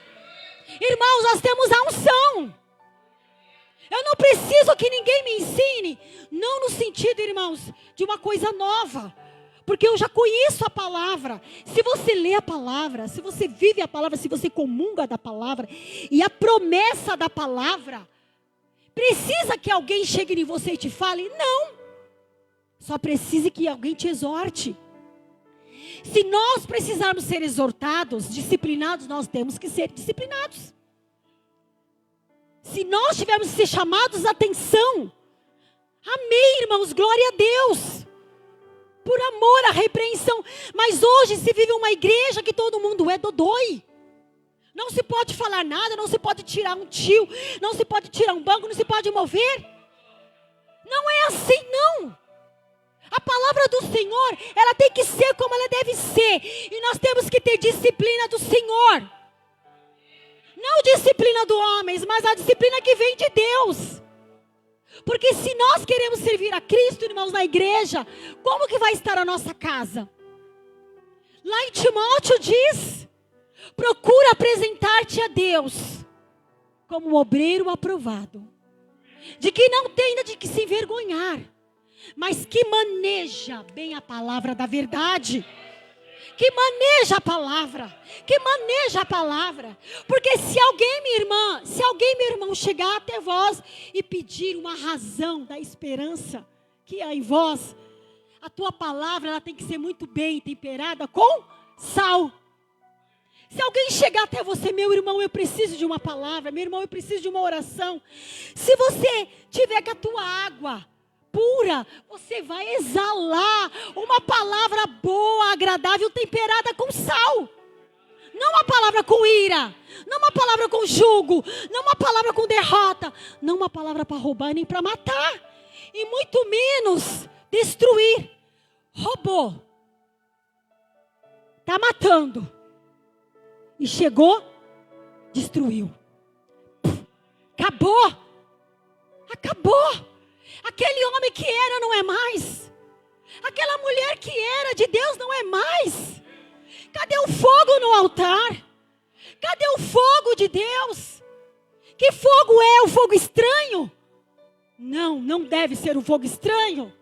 Irmãos, nós temos a unção. Eu não preciso que ninguém me ensine. Não no sentido, irmãos, de uma coisa nova. Porque eu já conheço a palavra. Se você lê a palavra, se você vive a palavra, se você comunga da palavra, e a promessa da palavra, precisa que alguém chegue em você e te fale? Não. Só precisa que alguém te exorte. Se nós precisarmos ser exortados, disciplinados, nós temos que ser disciplinados. Se nós tivermos que ser chamados a atenção, irmãos, glória a Deus. Por amor à repreensão. Mas hoje se vive uma igreja que todo mundo é dodói. Não se pode falar nada, não se pode tirar um tio, não se pode tirar um banco, não se pode mover. Não é assim, não. A palavra do Senhor, ela tem que ser como ela deve ser. E nós temos que ter disciplina do Senhor. Não disciplina do homem, mas a disciplina que vem de Deus. Porque se nós queremos servir a Cristo, irmãos, na igreja, como que vai estar a nossa casa? Lá em Timóteo diz: procura apresentar-te a Deus como um obreiro aprovado, de que não tenha de que se envergonhar, mas que maneja bem a palavra da verdade. Que maneja a palavra. Que maneja a palavra. Porque se alguém, minha irmã, se alguém, meu irmão, chegar até vós e pedir uma razão da esperança que há em vós, a tua palavra, ela tem que ser muito bem temperada com sal. Se alguém chegar até você: meu irmão, eu preciso de uma palavra, meu irmão, eu preciso de uma oração. Se você tiver com a tua água pura, você vai exalar uma palavra boa, agradável, temperada com sal. Não uma palavra com ira, não uma palavra com julgo, não uma palavra com derrota, não uma palavra para roubar nem para matar, e muito menos destruir. Roubou, está matando, e chegou, destruiu. Acabou. Acabou. Aquele homem que era não é mais. Aquela mulher que era de Deus não é mais. Cadê o fogo no altar? Cadê o fogo de Deus? Que fogo é? O fogo estranho? Não, não deve ser o fogo estranho.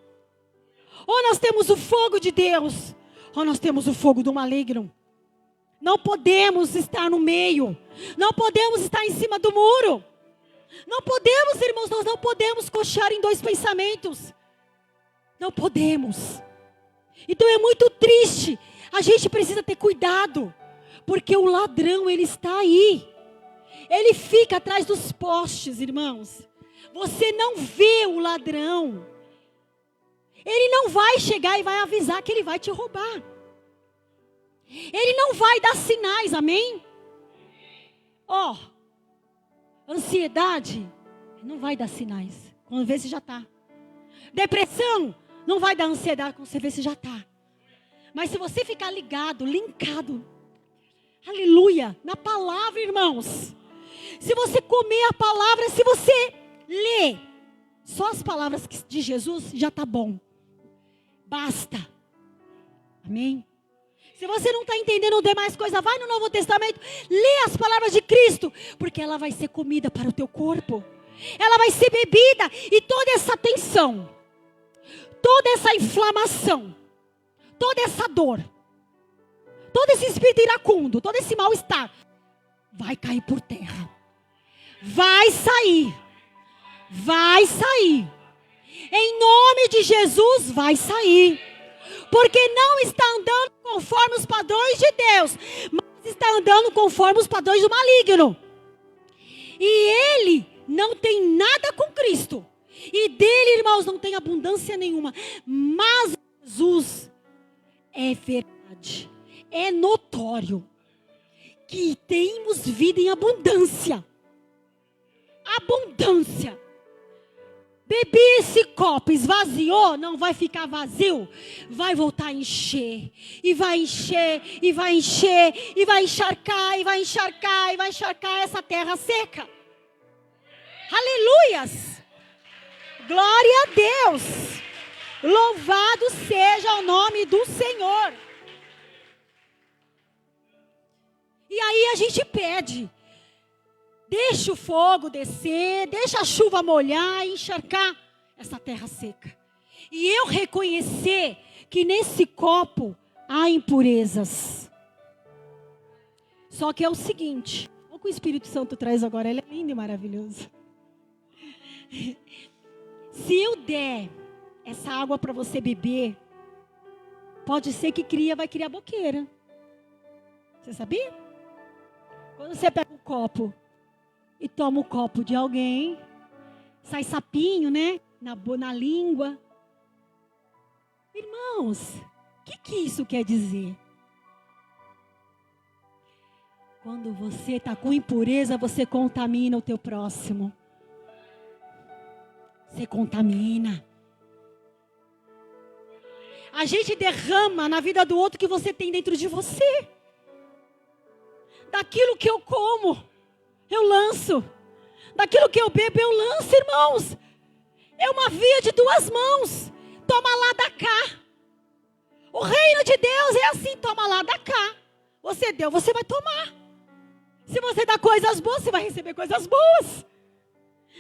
Ou nós temos o fogo de Deus, ou nós temos o fogo do maligno. Não podemos estar no meio. Não podemos estar em cima do muro. Não podemos, irmãos, nós não podemos coxar em dois pensamentos. Não podemos. Então é muito triste. A gente precisa ter cuidado. Porque o ladrão, ele está aí. Ele fica atrás dos postes, irmãos. Você não vê o ladrão. Ele não vai chegar e vai avisar que ele vai te roubar. Ele não vai dar sinais, amém? Ansiedade, não vai dar sinais. Quando vê se já está. Depressão, não vai dar ansiedade quando você vê se já está. Mas se você ficar ligado, linkado, aleluia, na palavra, irmãos. Se você comer a palavra, se você ler só as palavras de Jesus, já está bom. Basta. Amém? Se você não está entendendo demais coisa, vai no Novo Testamento, lê as palavras de Cristo, porque ela vai ser comida para o teu corpo. Ela vai ser bebida, e toda essa tensão, toda essa inflamação, toda essa dor, todo esse espírito iracundo, todo esse mal-estar, vai cair por terra. Vai sair. Vai sair. Em nome de Jesus, vai sair. Porque não está andando conforme os padrões de Deus, mas está andando conforme os padrões do maligno. E ele não tem nada com Cristo. E dele, irmãos, não tem abundância nenhuma. Mas Jesus é verdade. É notório que temos vida em abundância. Abundância. Bebi esse copo, esvaziou, não vai ficar vazio, vai voltar a encher, e vai encher, e vai encher, e vai encharcar, e vai encharcar, e vai encharcar essa terra seca. Aleluias! Glória a Deus! Louvado seja o nome do Senhor. E aí a gente pede. Deixa o fogo descer, deixa a chuva molhar e encharcar essa terra seca. E eu reconhecer que nesse copo há impurezas. Só que é o seguinte, o que o Espírito Santo traz agora, ele é lindo e maravilhoso. Se eu der essa água para você beber, pode ser que vai criar boqueira. Você sabia? Quando você pega um copo e toma o copo de alguém, sai sapinho, né? Na língua. Irmãos, o que isso quer dizer? Quando você está com impureza, você contamina o teu próximo. Você contamina. A gente derrama na vida do outro o que você tem dentro de você. Daquilo que eu como, eu lanço. Daquilo que eu bebo, eu lanço, irmãos. É uma via de duas mãos. Toma lá, dá cá. O reino de Deus é assim, toma lá, dá cá. Você deu, você vai tomar. Se você dá coisas boas, você vai receber coisas boas.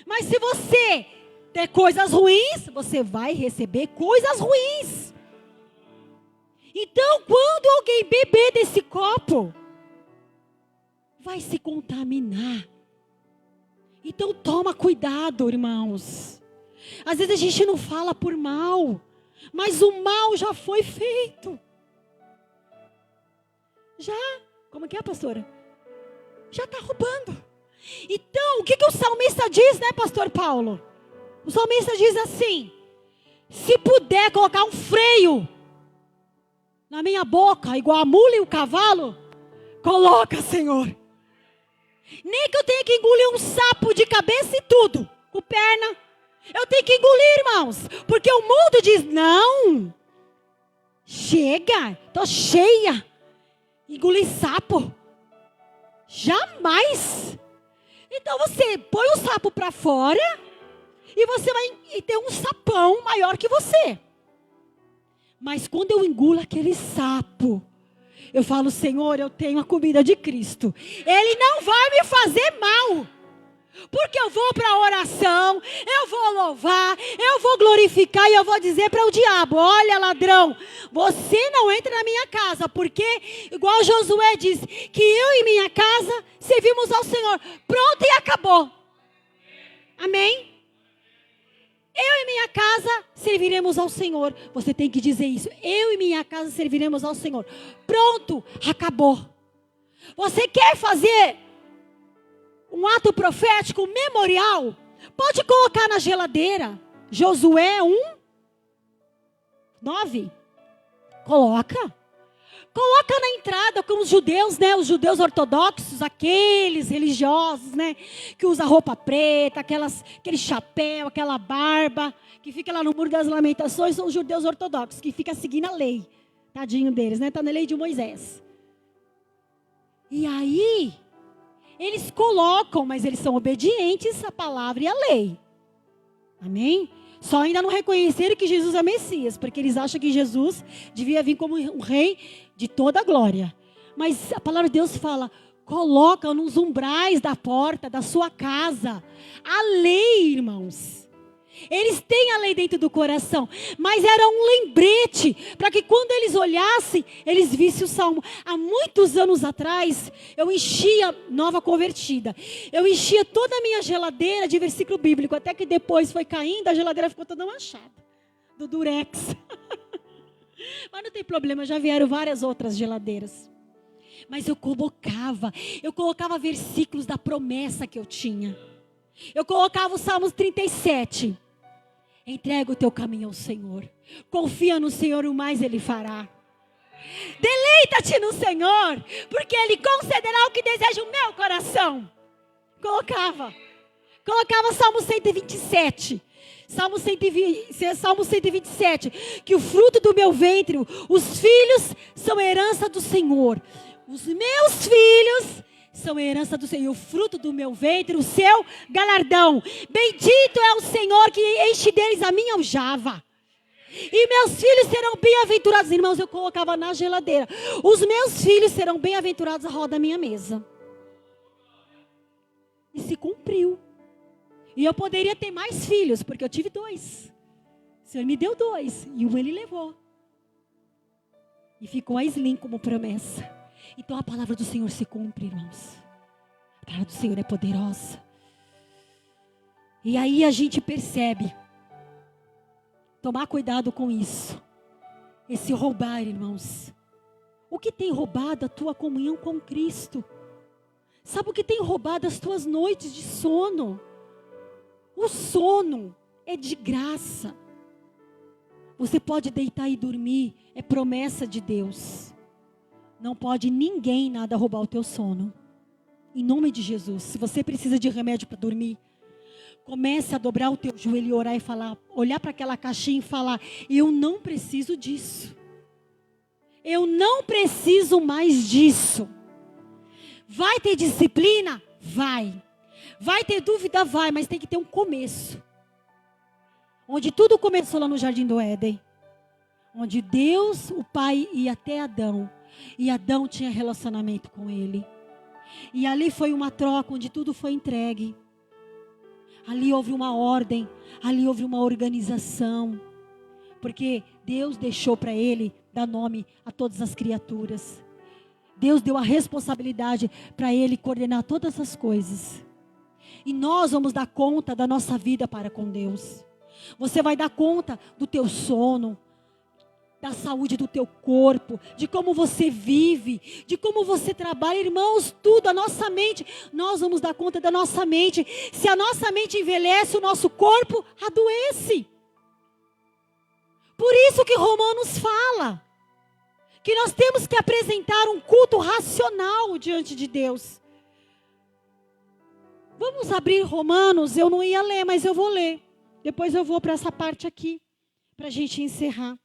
Mas se você der coisas ruins, você vai receber coisas ruins. Então, quando alguém beber desse copo, vai se contaminar. Então, toma cuidado, irmãos. Às vezes a gente não fala por mal, mas o mal já foi feito. Já, como que é, pastora? Já está roubando. Então, o que o salmista diz, né, pastor Paulo? O salmista diz assim: se puder colocar um freio na minha boca, igual a mula e o cavalo, coloca, Senhor. Nem que eu tenha que engolir um sapo de cabeça e tudo, com perna. Eu tenho que engolir, irmãos. Porque o mundo diz, não. Chega, tô cheia. Engolir sapo. Jamais. Então você põe o sapo para fora e você vai ter um sapão maior que você. Mas quando eu engulo aquele sapo, eu falo, Senhor, eu tenho a comida de Cristo. Ele não vai me fazer mal. Porque eu vou para a oração, eu vou louvar, eu vou glorificar e eu vou dizer para o diabo, olha, ladrão, você não entra na minha casa. Porque, igual Josué diz, que eu e minha casa servimos ao Senhor. Pronto e acabou. Amém? Eu e minha casa serviremos ao Senhor. Você tem que dizer isso. Eu e minha casa serviremos ao Senhor. Pronto, acabou. Você quer fazer um ato profético, memorial? Pode colocar na geladeira. Josué 1:9. Coloca. Coloca na entrada com os judeus, né? Os judeus ortodoxos, aqueles religiosos, né? Que usa roupa preta, aquele chapéu, aquela barba, que fica lá no Muro das Lamentações, são os judeus ortodoxos, que fica seguindo a lei. Tadinho deles, né? Está na lei de Moisés. E aí, eles colocam, mas eles são obedientes à palavra e à lei. Amém? Só ainda não reconheceram que Jesus é Messias, porque eles acham que Jesus devia vir como um rei de toda a glória. Mas a palavra de Deus fala, coloca nos umbrais da porta da sua casa a lei, irmãos. Eles têm a lei dentro do coração, mas era um lembrete, para que quando eles olhassem, eles vissem o salmo. Há muitos anos atrás, eu enchia, nova convertida, eu enchia toda a minha geladeira de versículo bíblico, até que depois foi caindo, a geladeira ficou toda manchada, do durex. Mas não tem problema, já vieram várias outras geladeiras. Mas eu colocava versículos da promessa que eu tinha. Eu colocava o Salmos 37. Entrega o teu caminho ao Senhor. Confia no Senhor, o mais Ele fará. Deleita-te no Senhor, porque Ele concederá o que deseja o meu coração. Colocava Salmo 127. Salmo 127. Que o fruto do meu ventre, os filhos são herança do Senhor. Os meus filhos são herança do Senhor, o fruto do meu ventre, o seu galardão. Bendito é o Senhor que enche deles a minha aljava. E meus filhos serão bem-aventurados. Irmãos, eu colocava na geladeira. Os meus filhos serão bem-aventurados à roda da minha mesa. E se cumpriu. E eu poderia ter mais filhos, porque eu tive 2. O Senhor me deu 2, e um Ele levou. E ficou a Slim como promessa. Então a palavra do Senhor se cumpre, irmãos. A palavra do Senhor é poderosa. E aí a gente percebe. Tomar cuidado com isso. Esse roubar, irmãos. O que tem roubado a tua comunhão com Cristo? Sabe o que tem roubado as tuas noites de sono? O sono é de graça. Você pode deitar e dormir, é promessa de Deus. Não pode ninguém nada roubar o teu sono. Em nome de Jesus, se você precisa de remédio para dormir, comece a dobrar o teu joelho e orar e falar, olhar para aquela caixinha e falar, eu não preciso disso. Eu não preciso mais disso. Vai ter disciplina? Vai. Vai ter dúvida? Vai, mas tem que ter um começo. Onde tudo começou lá no Jardim do Éden. Onde Deus, o Pai, ia até Adão. E Adão tinha relacionamento com ele. E ali foi uma troca onde tudo foi entregue. Ali houve uma ordem. Ali houve uma organização. Porque Deus deixou para ele dar nome a todas as criaturas. Deus deu a responsabilidade para ele coordenar todas as coisas. E nós vamos dar conta da nossa vida para com Deus. Você vai dar conta do teu sono, da saúde do teu corpo, de como você vive, de como você trabalha, irmãos, tudo, a nossa mente, nós vamos dar conta da nossa mente. Se a nossa mente envelhece, o nosso corpo adoece. Por isso que Romanos fala, que nós temos que apresentar um culto racional diante de Deus. Vamos abrir Romanos, eu não ia ler, mas eu vou ler. Depois eu vou para essa parte aqui, para a gente encerrar.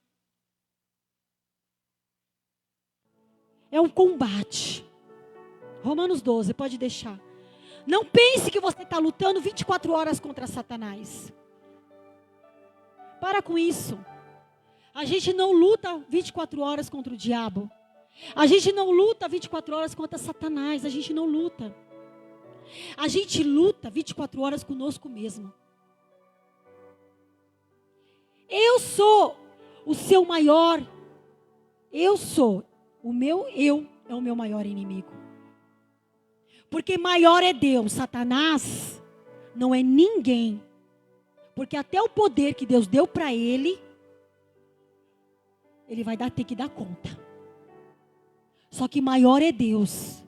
É um combate. Romanos 12, pode deixar. Não pense que você está lutando 24 horas contra Satanás. Para com isso. A gente não luta 24 horas contra o diabo. A gente não luta 24 horas contra Satanás. A gente não luta. A gente luta 24 horas conosco mesmo. Eu sou o seu maior. Eu sou. O meu eu é o meu maior inimigo. Porque maior é Deus. Satanás não é ninguém. Porque até o poder que Deus deu para ele, ele vai ter que dar conta. Só que maior é Deus.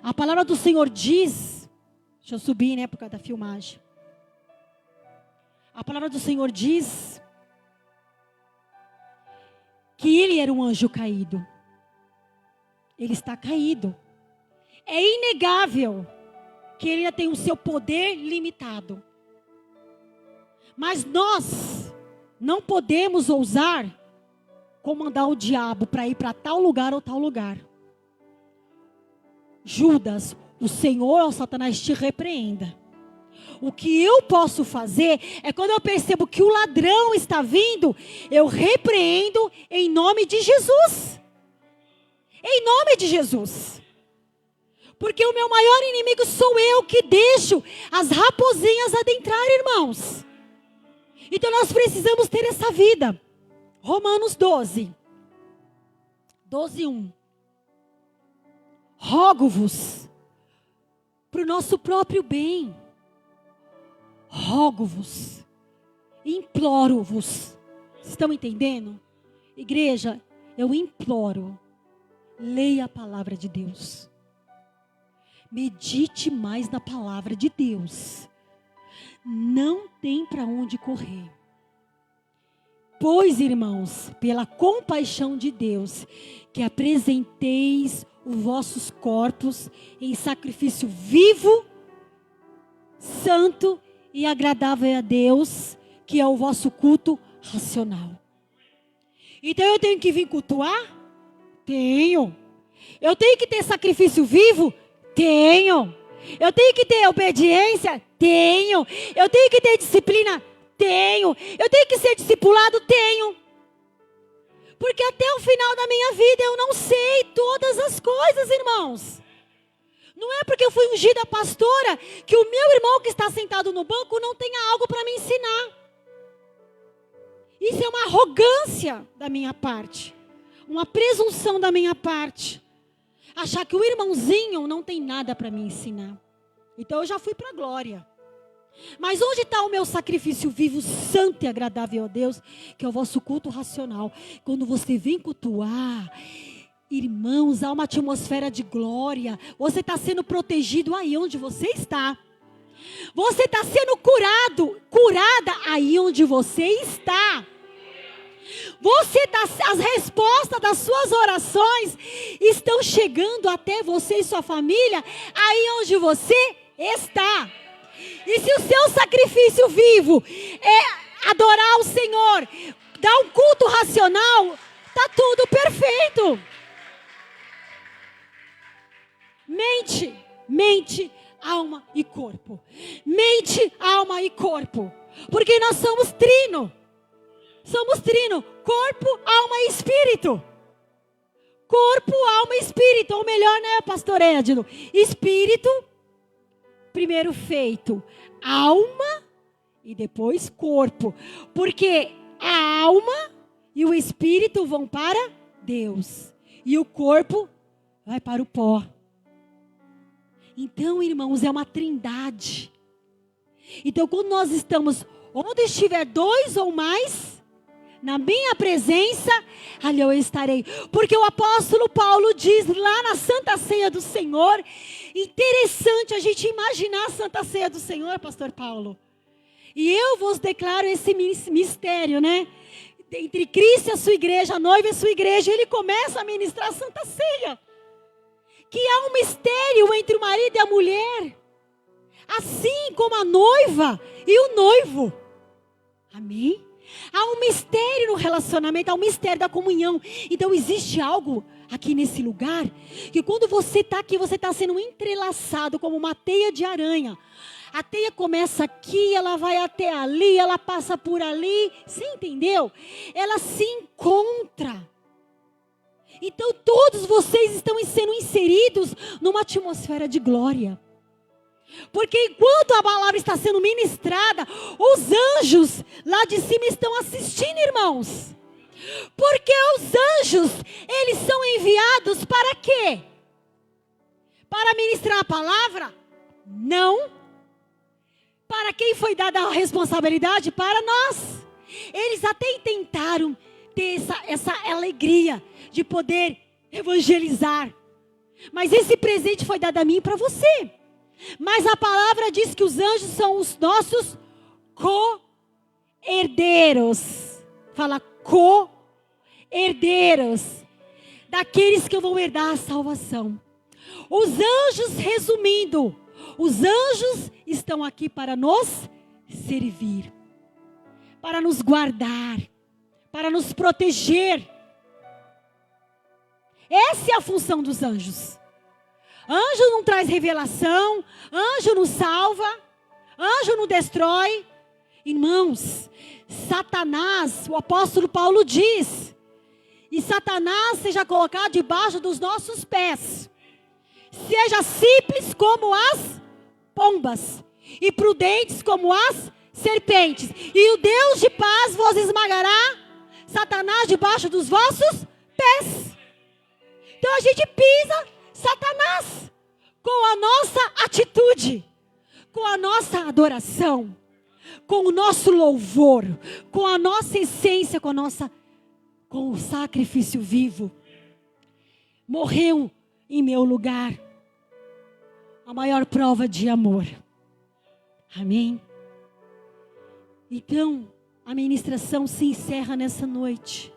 A palavra do Senhor diz, deixa eu subir, né, por causa da filmagem. A palavra do Senhor diz que ele era um anjo caído. Ele está caído. É inegável que ele ainda tem o seu poder limitado. Mas nós não podemos ousar comandar o diabo para ir para tal lugar ou tal lugar. Judas, o Senhor, ó Satanás, te repreenda. O que eu posso fazer é quando eu percebo que o ladrão está vindo, eu repreendo em nome de Jesus. Em nome de Jesus. Porque o meu maior inimigo sou eu que deixo as raposinhas adentrar, irmãos. Então nós precisamos ter essa vida. Romanos 12. 12:1. Rogo-vos para o nosso próprio bem. Rogo-vos. Imploro-vos. Estão entendendo? Igreja, eu imploro. Leia a palavra de Deus. Medite mais na palavra de Deus. Não tem para onde correr. Pois, irmãos, pela compaixão de Deus, que apresenteis os vossos corpos em sacrifício vivo, santo e agradável a Deus, que é o vosso culto racional. Então eu tenho que vir cultuar? Tenho. Eu tenho que ter sacrifício vivo? Tenho. Eu tenho que ter obediência? Tenho. Eu tenho que ter disciplina? Tenho. Eu tenho que ser discipulado? Tenho. Porque até o final da minha vida eu não sei todas as coisas, irmãos. Não é porque eu fui ungida pastora que o meu irmão que está sentado no banco não tenha algo para me ensinar. Isso é uma arrogância da minha parte. Uma presunção da minha parte. Achar que o irmãozinho não tem nada para me ensinar. Então eu já fui para a glória. Mas onde está o meu sacrifício vivo, santo e agradável a Deus, que é o vosso culto racional? Quando você vem cultuar, irmãos, há uma atmosfera de glória. Você está sendo protegido aí onde você está. Você está sendo curado, curada aí onde você está. As respostas das suas orações estão chegando até você e sua família, aí onde você está. E se o seu sacrifício vivo é adorar o Senhor, dar um culto racional, está tudo perfeito. Mente, alma e corpo. Mente, alma e corpo. Porque nós somos trino. Somos trino. Corpo, alma e espírito. Corpo, alma e espírito. Ou melhor, né, pastor Edno? Espírito, primeiro feito. Alma e depois corpo. Porque a alma e o espírito vão para Deus. E o corpo vai para o pó. Então, irmãos, é uma trindade. Então, quando nós estamos, onde estiver dois ou mais, na minha presença, ali eu estarei. Porque o apóstolo Paulo diz lá na Santa Ceia do Senhor, interessante a gente imaginar a Santa Ceia do Senhor, pastor Paulo. E eu vos declaro esse mistério, né? Entre Cristo e a sua igreja, a noiva e a sua igreja, ele começa a ministrar a Santa Ceia. Que há um mistério entre o marido e a mulher. Assim como a noiva e o noivo. Amém? Há um mistério no relacionamento, há um mistério da comunhão. Então existe algo aqui nesse lugar, que quando você está aqui, você está sendo entrelaçado como uma teia de aranha. A teia começa aqui, ela vai até ali, ela passa por ali. Você entendeu? Ela se encontra. Então todos vocês estão sendo inseridos numa atmosfera de glória. Porque enquanto a palavra está sendo ministrada, os anjos lá de cima estão assistindo, irmãos. Porque os anjos, eles são enviados para quê? Para ministrar a palavra? Não. Para quem foi dada a responsabilidade? Para nós. Eles até tentaram ter essa alegria de poder evangelizar. Mas esse presente foi dado a mim e para você. Mas a palavra diz que os anjos são os nossos co-herdeiros. Fala co-herdeiros. Daqueles que vão herdar a salvação. Os anjos, resumindo, os anjos estão aqui para nos servir. Para nos guardar. Para nos proteger. Essa é a função dos anjos. Anjo não traz revelação, anjo não salva, anjo não destrói. Irmãos, Satanás, o apóstolo Paulo diz, e Satanás seja colocado debaixo dos nossos pés. Seja simples como as pombas e prudentes como as serpentes. E o Deus de paz vos esmagará, Satanás, debaixo dos vossos pés. Então a gente pisa Satanás com a nossa atitude, com a nossa adoração, com o nosso louvor, com a nossa essência, com o sacrifício vivo. Morreu em meu lugar a maior prova de amor. Amém? Então, a ministração se encerra nessa noite.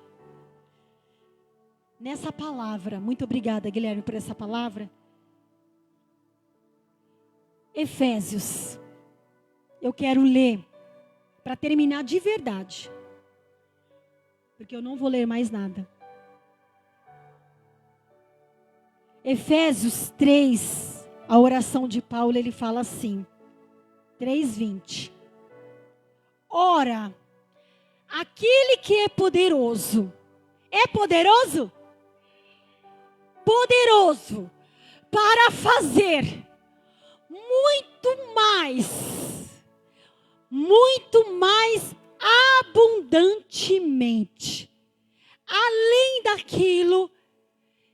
Nessa palavra, muito obrigada, Guilherme, por essa palavra. Efésios, eu quero ler, para terminar de verdade, porque eu não vou ler mais nada. Efésios 3, a oração de Paulo, ele fala assim, 3:20. Ora, aquele que é poderoso para fazer muito mais abundantemente, além daquilo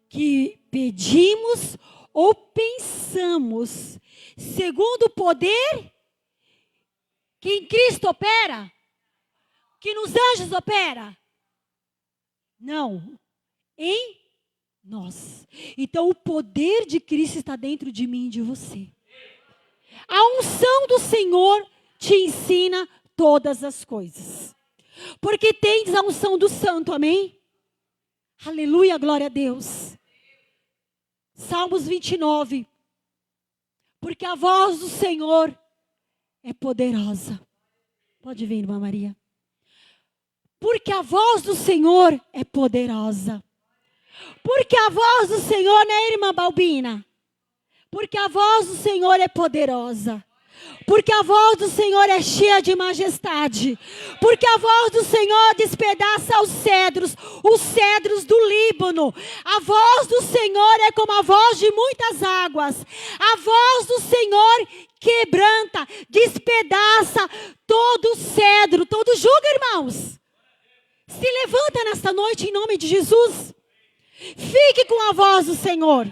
que pedimos ou pensamos, segundo o poder que em Cristo opera, que nos anjos opera. Não, em nós. Então o poder de Cristo está dentro de mim e de você. A unção do Senhor te ensina todas as coisas. porque tens a unção do Santo, amém? Aleluia, glória a Deus. Salmos 29. Porque a voz do Senhor é poderosa. Pode vir, irmã Maria. Porque a voz do Senhor é poderosa. Porque a voz do Senhor, né, irmã Balbina? Porque a voz do Senhor é poderosa. Porque a voz do Senhor é cheia de majestade. Porque a voz do Senhor despedaça os cedros do Líbano. A voz do Senhor é como a voz de muitas águas. A voz do Senhor quebranta, despedaça todo cedro, todo jugo, irmãos. Se levanta nesta noite em nome de Jesus. Fique com a voz do Senhor.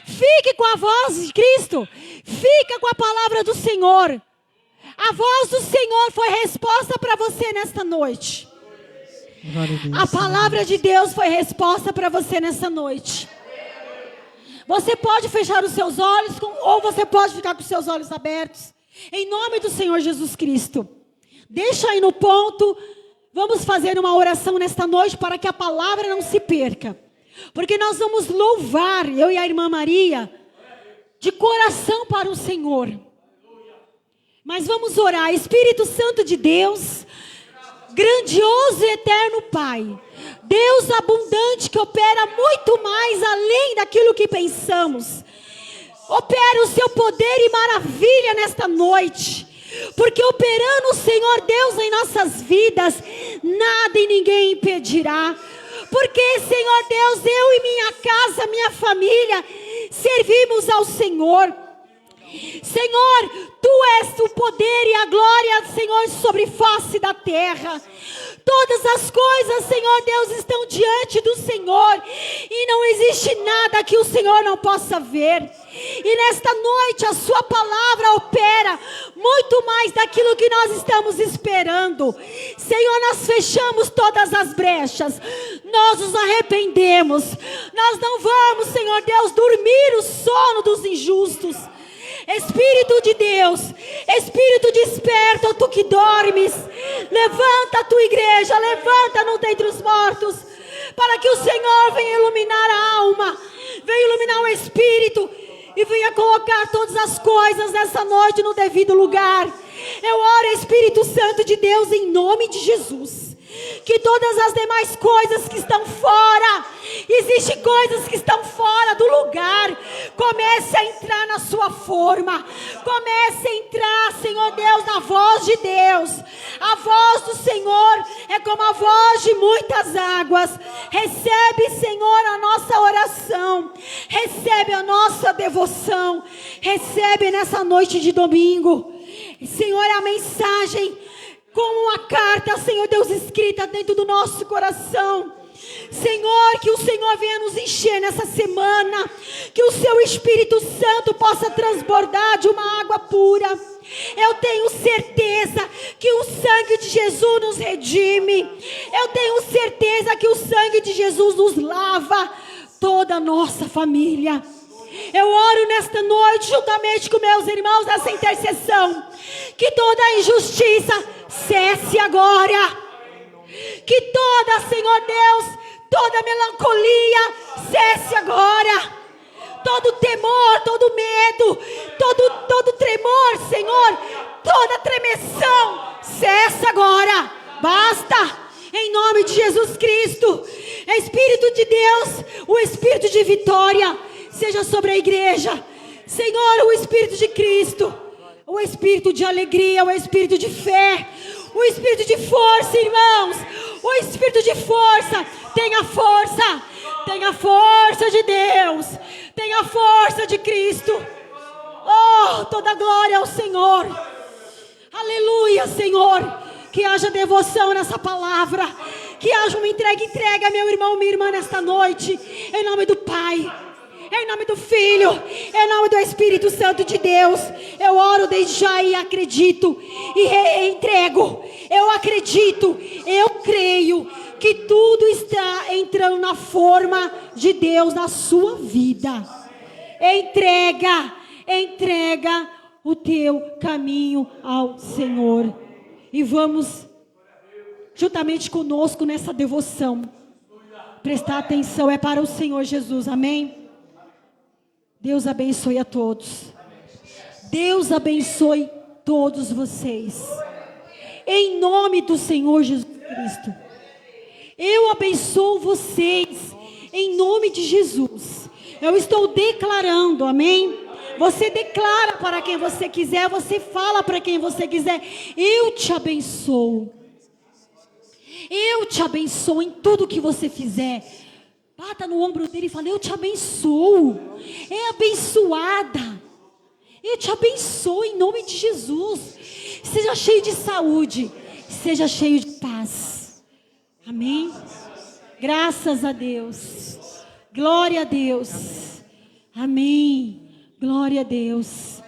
Fique com a voz de Cristo. Fica com a palavra do Senhor. A voz do Senhor foi resposta para você nesta noite. A palavra de Deus foi resposta para você nesta noite. Você pode fechar os seus olhos ou você pode ficar com os seus olhos abertos. Em nome do Senhor Jesus Cristo. Deixa aí no ponto. Vamos fazer uma oração nesta noite para que a palavra não se perca. Porque nós vamos louvar, eu e a irmã Maria, de coração para o Senhor. Mas vamos orar. Espírito Santo de Deus, grandioso e eterno Pai, Deus abundante que opera muito mais além daquilo que pensamos. Opera o seu poder e maravilha nesta noite. Porque operando o Senhor Deus em nossas vidas, nada e ninguém impedirá. Porque, Senhor Deus, eu e minha casa, minha família, servimos ao Senhor. Senhor, Tu és o poder e a glória, Senhor, sobre face da terra. Todas as coisas, Senhor Deus, estão diante do Senhor. E não existe nada que o Senhor não possa ver. E nesta noite a sua palavra opera muito mais daquilo que nós estamos esperando. Senhor, nós fechamos todas as brechas. Nós nos arrependemos. Nós não vamos, Senhor Deus, dormir o sono dos injustos. Espírito de Deus, Espírito desperta, tu que dormes, levanta a tua igreja, levanta-nos dentre os mortos, para que o Senhor venha iluminar a alma, venha iluminar o Espírito, e venha colocar todas as coisas nessa noite no devido lugar. Eu oro, Espírito Santo de Deus, em nome de Jesus, que todas as demais coisas que estão fora, existem coisas que estão fora do lugar, comece a entrar na sua forma, comece a entrar, Senhor Deus, na voz de Deus. A voz do Senhor é como a voz de muitas águas. Recebe, Senhor, a nossa oração, recebe a nossa devoção, recebe nessa noite de domingo, Senhor, a mensagem como uma carta, Senhor Deus, escrita dentro do nosso coração. Senhor, que o Senhor venha nos encher nessa semana, que o seu Espírito Santo possa transbordar de uma água pura. Eu tenho certeza que o sangue de Jesus nos redime. Eu tenho certeza que o sangue de Jesus nos lava toda a nossa família. Eu oro nesta noite, juntamente com meus irmãos, nessa intercessão, que toda injustiça cesse agora. Que toda, Senhor Deus, toda melancolia cesse agora. Todo temor, todo medo, todo tremor, Senhor, toda tremeção cessa agora. Basta, em nome de Jesus Cristo. Espírito de Deus, o Espírito de vitória seja sobre a igreja. Senhor, o Espírito de Cristo, o Espírito de alegria, o Espírito de fé, o Espírito de força, irmãos, o Espírito de força. Tenha força de Deus, tenha força de Cristo. Oh, toda glória ao Senhor. Aleluia, Senhor. Que haja devoção nessa palavra, que haja uma entrega, meu irmão, minha irmã, nesta noite, em nome do Pai, em nome do Filho, em nome do Espírito Santo de Deus. Eu oro desde já e acredito e entrego. Eu acredito, eu creio que tudo está entrando na forma de Deus na sua vida. Entrega o teu caminho ao Senhor. E vamos juntamente conosco nessa devoção. Prestar atenção é para o Senhor Jesus, amém? Deus abençoe a todos. Deus abençoe todos vocês. Em nome do Senhor Jesus Cristo. Eu abençoo vocês. Em nome de Jesus. Eu estou declarando, amém? Você declara para quem você quiser. Você fala para quem você quiser. Eu te abençoo. Eu te abençoo em tudo que você fizer. Bata no ombro dele e fala: eu te abençoo. É abençoada. Eu te abençoo em nome de Jesus. Seja cheio de saúde. Seja cheio de paz. Amém? Graças a Deus. Glória a Deus. Amém. Glória a Deus.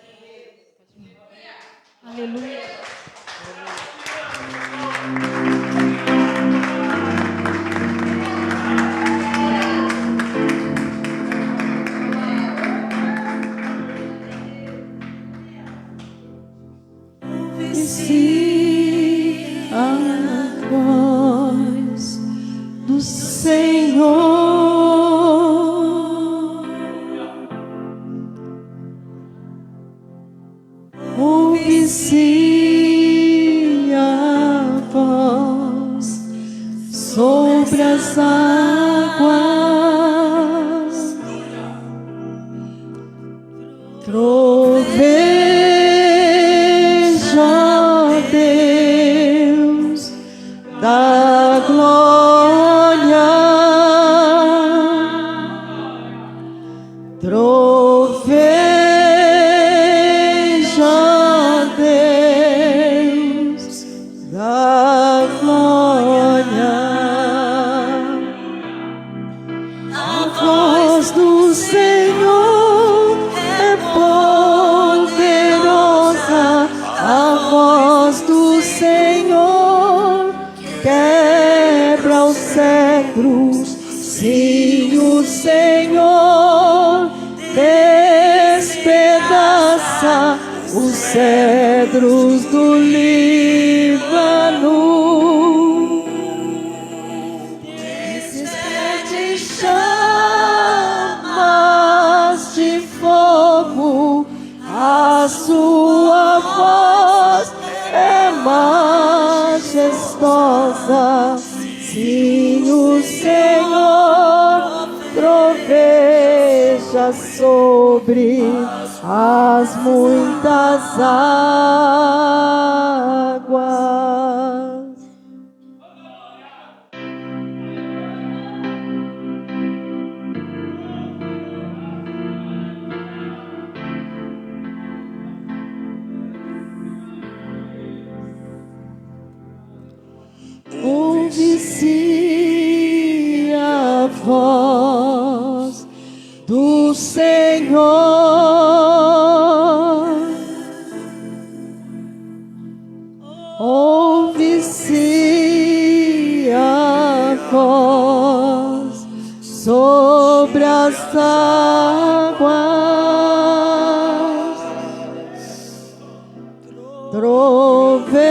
Aleluia. Ouve-se a voz do Senhor. Ouve-se a voz sobre as águas. Troveja, Deus da glória. Troveja, Deus da glória. A voz do Senhor é poderosa. A voz do Senhor quebra os cedros. Sim, o Senhor despedaça os cedros do Líbano. Despede chamas de fogo, a sua voz é majestosa. Sim, o Senhor troveja sobre as muitas águas. Ouve-se a voz do Senhor. Ouve-se a voz sobre as águas. Troveja,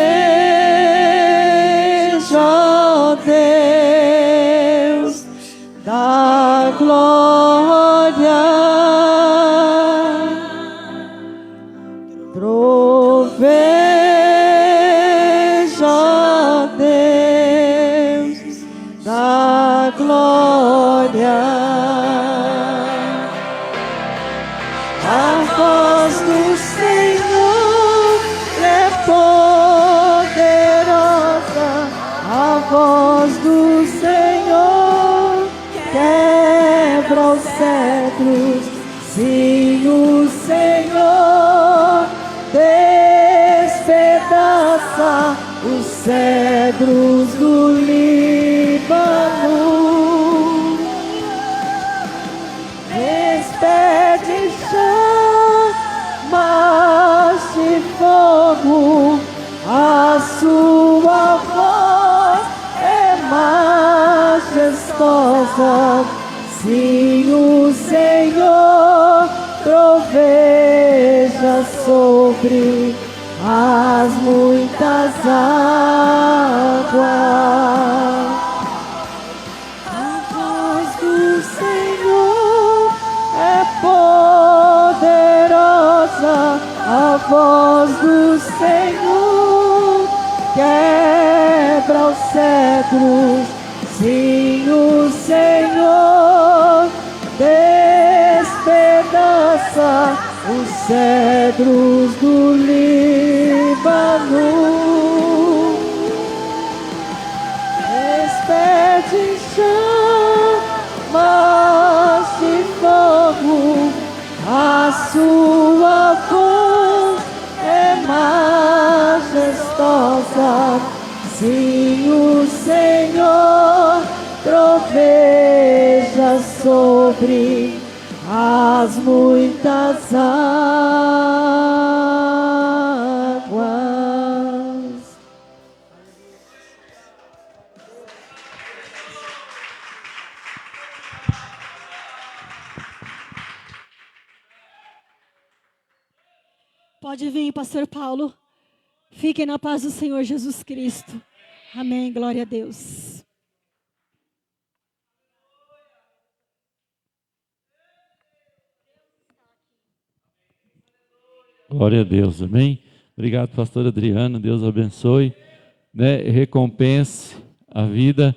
Deus da glória. Troveja, Deus da glória. A voz do Senhor é poderosa. A voz do Senhor quebra os cedros. Sim, o Senhor despedaça os cedros do Líbano. Despede chamas de fogo, a sua voz é majestosa. Sim, o Senhor troveja sobre as muitas das águas. A voz do Senhor é poderosa, a voz do Senhor quebra os cedros. Sim, o Senhor despedaça os cedros do Líbano. Despede chamas de fogo, a sua voz é majestosa. Sim, o Senhor troveja sobre as muitas águas. Pode vir, pastor Paulo. Fiquem na paz do Senhor Jesus Cristo. Amém, glória a Deus. Glória a Deus, amém? Obrigado, pastor Adriano, Deus abençoe, né? Recompense a vida